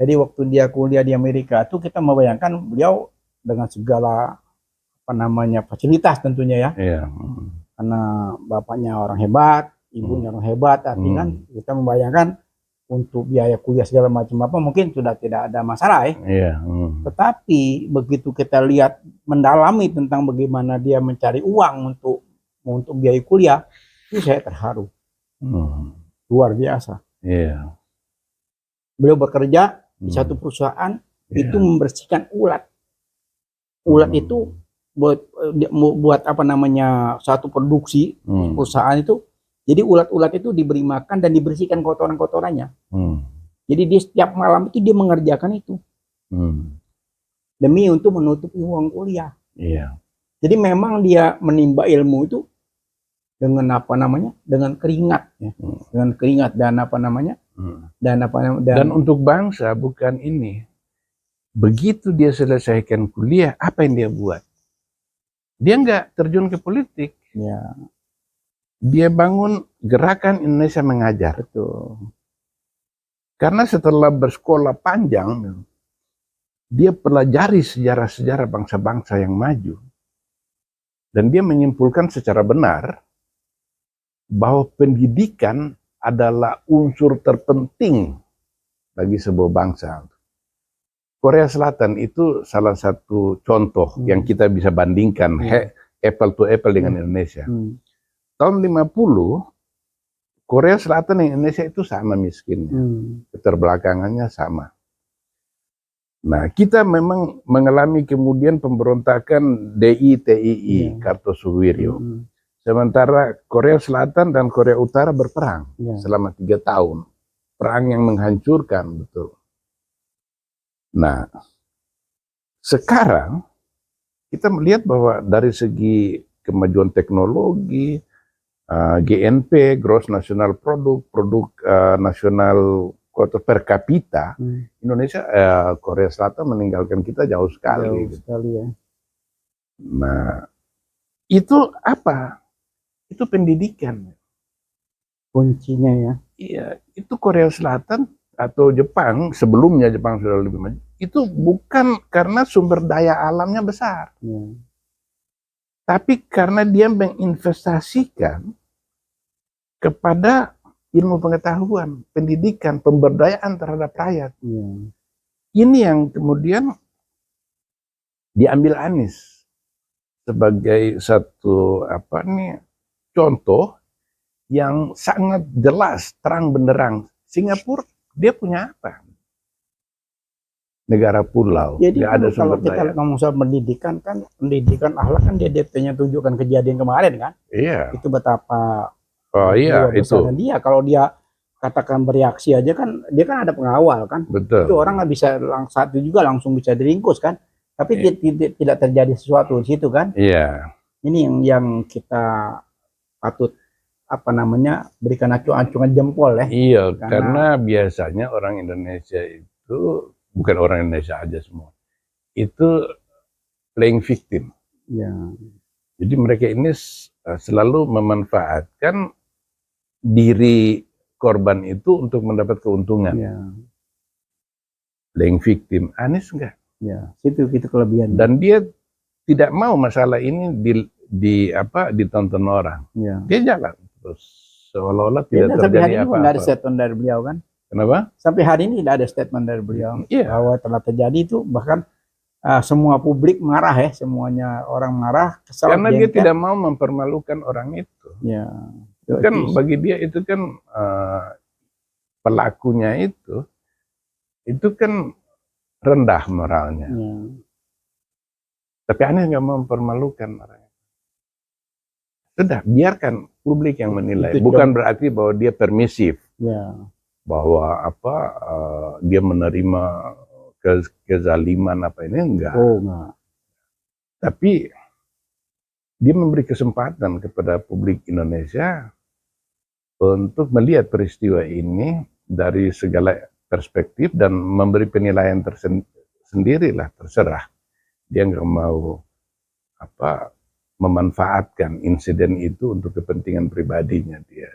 Jadi waktu dia kuliah di Amerika itu kita membayangkan beliau dengan segala fasilitas tentunya ya. Karena bapaknya orang hebat, ibunya orang hebat, artinya kita membayangkan untuk biaya kuliah segala macam mungkin sudah tidak ada masalah ya. Tetapi begitu kita lihat mendalami tentang bagaimana dia mencari uang untuk biaya kuliah, itu saya terharu. Luar biasa. Beliau bekerja di satu perusahaan itu membersihkan ulat. Ulat itu buat satu produksi perusahaan itu. Jadi ulat-ulat itu diberi makan dan dibersihkan kotoran-kotorannya. Jadi dia setiap malam itu dia mengerjakan itu demi untuk menutupi uang kuliah. Jadi memang dia menimba ilmu itu dengan dengan keringat ya. Dengan keringat dan untuk bangsa bukan ini. Begitu dia selesaikan kuliah, apa yang dia buat? Dia nggak terjun ke politik. Dia bangun gerakan Indonesia Mengajar. Betul. Karena setelah bersekolah panjang, dia pelajari sejarah-sejarah bangsa-bangsa yang maju. Dan dia menyimpulkan secara benar bahwa pendidikan adalah unsur terpenting bagi sebuah bangsa. Korea Selatan itu salah satu contoh yang kita bisa bandingkan. apple to apple dengan Indonesia. Tahun 50 Korea Selatan dan Indonesia itu sama miskinnya, keterbelakangannya sama. Nah, kita memang mengalami kemudian pemberontakan DI-TII, Kartosuwiryo. Sementara Korea Selatan dan Korea Utara berperang selama 3 tahun. Perang yang menghancurkan, betul. Nah, sekarang kita melihat bahwa dari segi kemajuan teknologi, GNP, Gross National Product, produk nasional kota per kapita, Indonesia, Korea Selatan meninggalkan kita jauh sekali. Jauh sekali ya. Nah, itu apa? Itu pendidikan. Kuncinya ya. Iya, itu Korea Selatan atau Jepang, sebelumnya Jepang sudah lebih maju, itu bukan karena sumber daya alamnya besar. Tapi karena dia menginvestasikan kepada ilmu pengetahuan, pendidikan, pemberdayaan terhadap rakyat. Ini yang kemudian diambil Anies sebagai satu contoh yang sangat jelas, terang benderang. Singapura dia punya apa? Negara pulau. Jadi dia ada kalau sumber kita daya. ngomong soal pendidikan kan, pendidikan akhlak kan dia DP-nya tunjukkan kejadian kemarin kan. Iya. Itu betapa Iya itu. Dia kalau dia katakan bereaksi aja kan, dia kan ada pengawal kan. Betul. Itu orang nggak bisa satu juga langsung bisa diringkus kan. Tapi tidak terjadi sesuatu di situ kan. Iya. Ini yang kita patut berikan acungan jempol ya. Iya, karena biasanya orang Indonesia itu bukan orang Indonesia aja semua. Itu playing victim. Ya. Jadi mereka ini selalu memanfaatkan diri korban itu untuk mendapat keuntungan. Ya. Playing victim. Anies enggak. Ya, itu kelebihan. Dan dia tidak mau masalah ini ditonton orang. Ya. Dia jalan terus seolah-olah tidak terjadi apa-apa. Nggak ada statement dari beliau kan? Kenapa? Sampai hari ini tidak ada statement dari beliau bahwa telah terjadi itu, bahkan semua publik marah ya, semuanya orang marah, kesal. Karena dia tidak mau mempermalukan orang itu. Ya. Itu kan bagi dia itu kan pelakunya itu kan rendah moralnya. Ya. Tapi Anies nggak mau mempermalukan orang. Sudah, biarkan publik yang menilai. Bukan berarti bahwa dia permisif. Ya. Bahwa dia menerima kezaliman apa ini, enggak. Oh, enggak. Tapi dia memberi kesempatan kepada publik Indonesia untuk melihat peristiwa ini dari segala perspektif dan memberi penilaian sendirilah, terserah. Dia nggak mau memanfaatkan insiden itu untuk kepentingan pribadinya dia.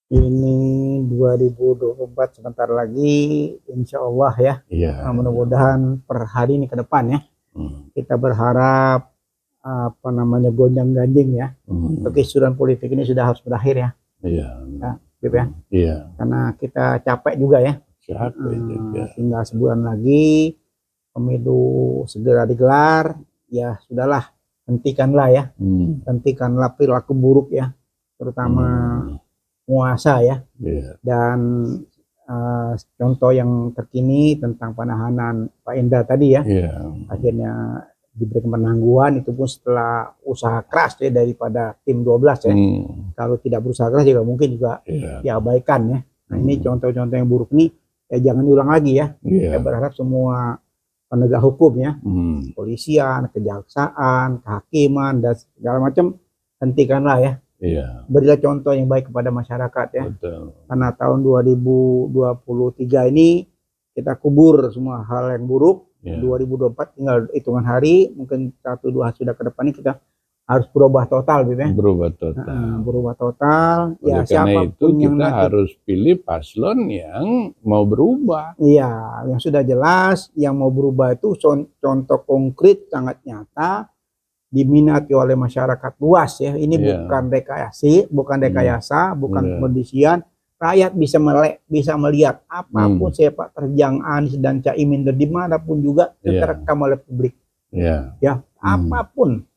Ini 2024 sebentar lagi, insya Allah ya. Iya. Mudah-mudahan per hari ini ke depan ya. Kita berharap gonjang ganjing ya. Kekisruhan politik ini sudah harus berakhir ya. Iya. Ya, Bip ya. Iya. Karena kita capek juga ya. Capek juga. Tinggal sebulan lagi pemilu segera digelar. Ya sudahlah, hentikanlah ya. Hentikanlah perilaku buruk ya, terutama penguasa ya. Dan contoh yang terkini tentang penahanan Pak Indra tadi ya. Akhirnya diberikan penangguhan, itu pun setelah usaha keras ya daripada tim 12 ya. Kalau tidak berusaha keras juga mungkin juga diabaikan ya. Nah ini contoh-contoh yang buruk nih jangan diulang lagi ya. Kita berharap semua penegak hukum ya, polisian, kejaksaan, kehakiman dan segala macam, hentikanlah ya. Berilah contoh yang baik kepada masyarakat ya. Betul. Karena tahun 2023 ini kita kubur semua hal yang buruk. 2024 tinggal hitungan hari, mungkin 1-2 hari sudah ke depan ini kita harus berubah total gitu ya. Berubah total. Berubah total. Ya karena itu yang kita harus pilih paslon yang mau berubah. Iya, yang sudah jelas, yang mau berubah itu contoh konkret sangat nyata, diminati oleh masyarakat luas ya. Ini bukan rekayasa, bukan kondisian. Rakyat bisa melihat apapun sepak terjang Anies dan Caimin dimanapun juga terekam oleh publik. Ya, apapun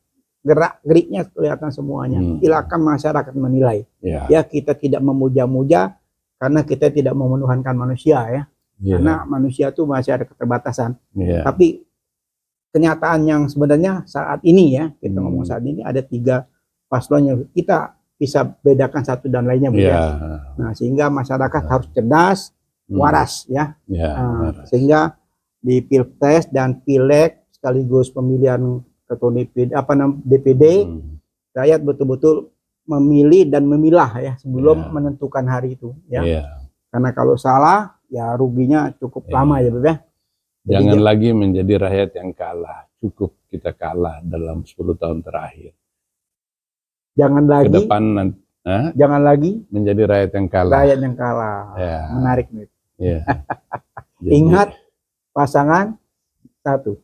gerak-geriknya kelihatan semuanya. Silakan masyarakat menilai. Ya, kita tidak memuja-muja karena kita tidak memenuhankan manusia ya. Karena manusia itu masih ada keterbatasan. Tapi kenyataan yang sebenarnya saat ini ya, kita ngomong saat ini ada 3 paslon yang kita bisa bedakan satu dan lainnya. Nah, sehingga masyarakat harus cerdas, waras ya. Sehingga di Pilpres dan Pileg sekaligus pemilihan ketua DPD, rakyat betul-betul memilih dan memilah ya sebelum menentukan hari itu ya. Karena kalau salah ya ruginya cukup lama ya Beb ya. Jangan lagi menjadi rakyat yang kalah. Cukup kita kalah dalam 10 tahun terakhir. Jangan lagi ke depan jangan lagi menjadi rakyat yang kalah. Rakyat yang kalah. Menarik nih. Ingat pasangan satu.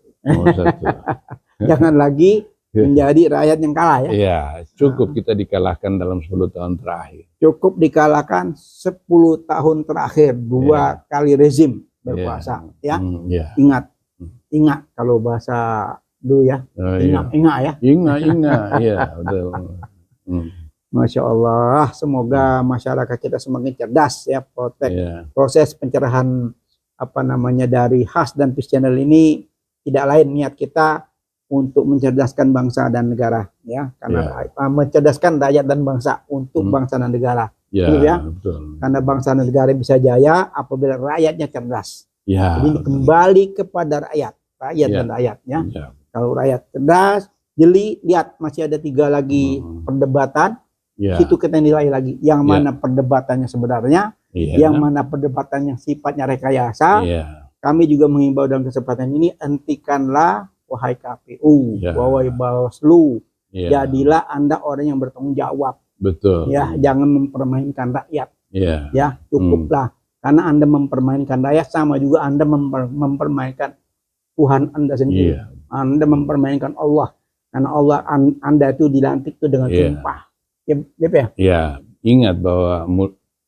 Jangan lagi menjadi rakyat yang kalah ya. Iya, cukup kita dikalahkan dalam 10 tahun terakhir. Cukup dikalahkan 10 tahun terakhir, 2 kali rezim berkuasa ya. Ingat kalau bahasa dulu ya. Ingat ya. Ingat ya, betul. Masya Allah, semoga masyarakat kita semakin cerdas ya, proses pencerahan dari Khas dan Peace Channel ini tidak lain niat kita untuk mencerdaskan bangsa dan negara ya, karena mencerdaskan rakyat dan bangsa untuk bangsa dan negara. Betul. Karena bangsa dan negara bisa jaya apabila rakyatnya cerdas. Jadi kembali kepada rakyat dan rakyatnya. Kalau rakyat cerdas, jeli, lihat masih ada 3 lagi perdebatan. Situ kita nilai lagi yang mana perdebatannya sebenarnya, yang mana perdebatannya sifatnya rekayasa. Kami juga mengimbau dalam kesempatan ini, hentikanlah wahai KPU, wahai Bawaslu, jadilah Anda orang yang bertanggung jawab. Betul. Ya, jangan mempermainkan rakyat. Ya, cukuplah. Karena Anda mempermainkan rakyat sama juga Anda mempermainkan Tuhan Anda sendiri. Anda mempermainkan Allah. Karena Allah Anda itu dilantik itu dengan sumpah. Ingat bahwa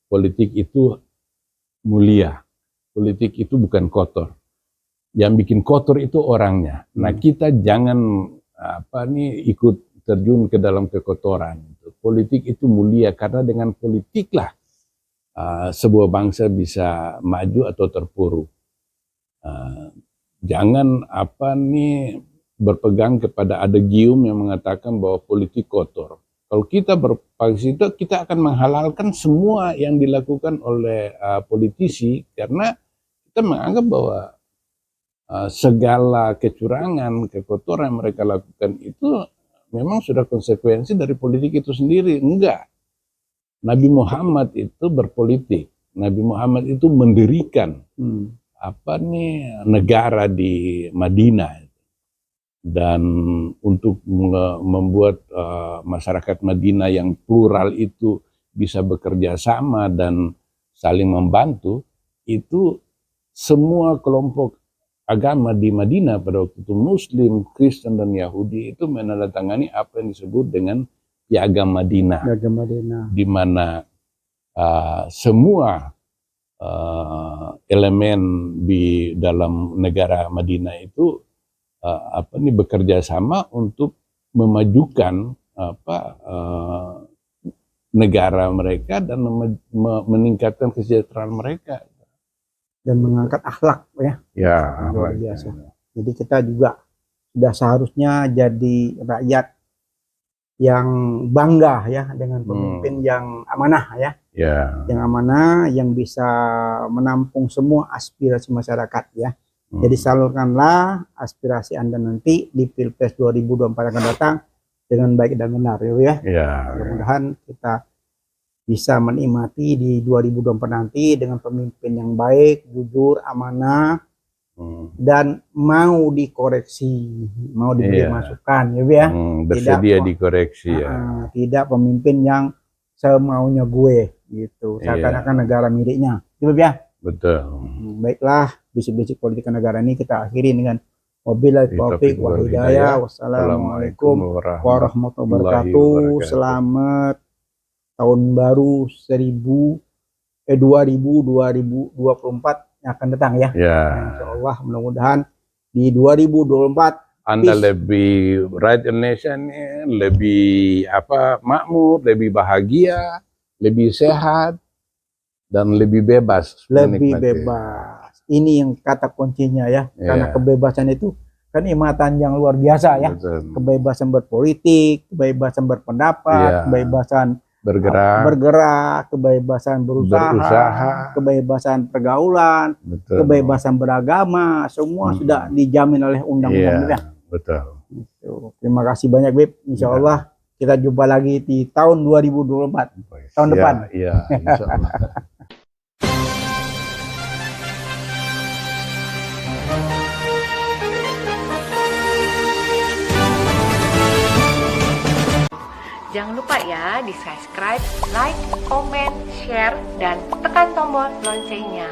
politik itu mulia. Politik itu bukan kotor. Yang bikin kotor itu orangnya. Nah, kita jangan ikut terjun ke dalam kekotoran. Politik itu mulia karena dengan politiklah sebuah bangsa bisa maju atau terpuruk. Jangan berpegang kepada ada gium yang mengatakan bahwa politik kotor. Kalau kita berpegang itu, kita akan menghalalkan semua yang dilakukan oleh politisi karena kita menganggap bahwa segala kecurangan, kekotoran yang mereka lakukan itu memang sudah konsekuensi dari politik itu sendiri. Enggak. Nabi Muhammad itu berpolitik. Nabi Muhammad itu mendirikan negara di Madinah. Dan untuk membuat masyarakat Madinah yang plural itu bisa bekerja sama dan saling membantu, itu semua kelompok agama di Madinah pada waktu itu, Muslim, Kristen, dan Yahudi itu menandatangani apa yang disebut dengan Piagam Madinah. Di mana semua elemen di dalam negara Madinah itu bekerja sama untuk memajukan negara mereka dan meningkatkan kesejahteraan mereka dan mengangkat akhlak luar biasa. Jadi kita juga sudah seharusnya jadi rakyat yang bangga ya dengan pemimpin yang amanah yang amanah, yang bisa menampung semua aspirasi masyarakat ya. Jadi salurkanlah aspirasi Anda nanti di Pilpres 2024 akan datang dengan baik dan benar ya. Mudah-mudahan kita bisa menikmati di 2024 nanti dengan pemimpin yang baik, jujur, amanah, dan mau dikoreksi, mau diberi masukan ya. Bersedia dikoreksi tidak pemimpin yang semaunya gue gitu, seakan-akan negara miliknya. Ya. Betul. Baiklah, bisik-bisik politik negara ini kita akhiri dengan wabillahi taufiq wal hidayah. Wassalamualaikum warahmatullahi wabarakatuh. Selamat tahun baru 2024 yang akan datang ya. Insyaallah mudah-mudahan di 2024 Anda peace. lebih right Indonesia nih, lebih makmur, lebih bahagia, lebih sehat, dan lebih bebas. Lebih menikmati. bebas. Ini yang kata kuncinya ya. Karena Iya. kebebasan itu kenikmatan yang luar biasa ya. Betul. Kebebasan berpolitik, kebebasan berpendapat, Iya. kebebasan Bergerak, kebebasan berusaha, berusaha. kebebasan pergaulan, Betul. kebebasan beragama, semua sudah dijamin oleh undang-undang. Iya, Ya. betul. Terima kasih banyak, Beb. Insya Allah kita jumpa lagi di tahun 2024, tahun Iya, depan. Iya, insya Allah. Jangan lupa ya di subscribe, like, comment, share, dan tekan tombol loncengnya.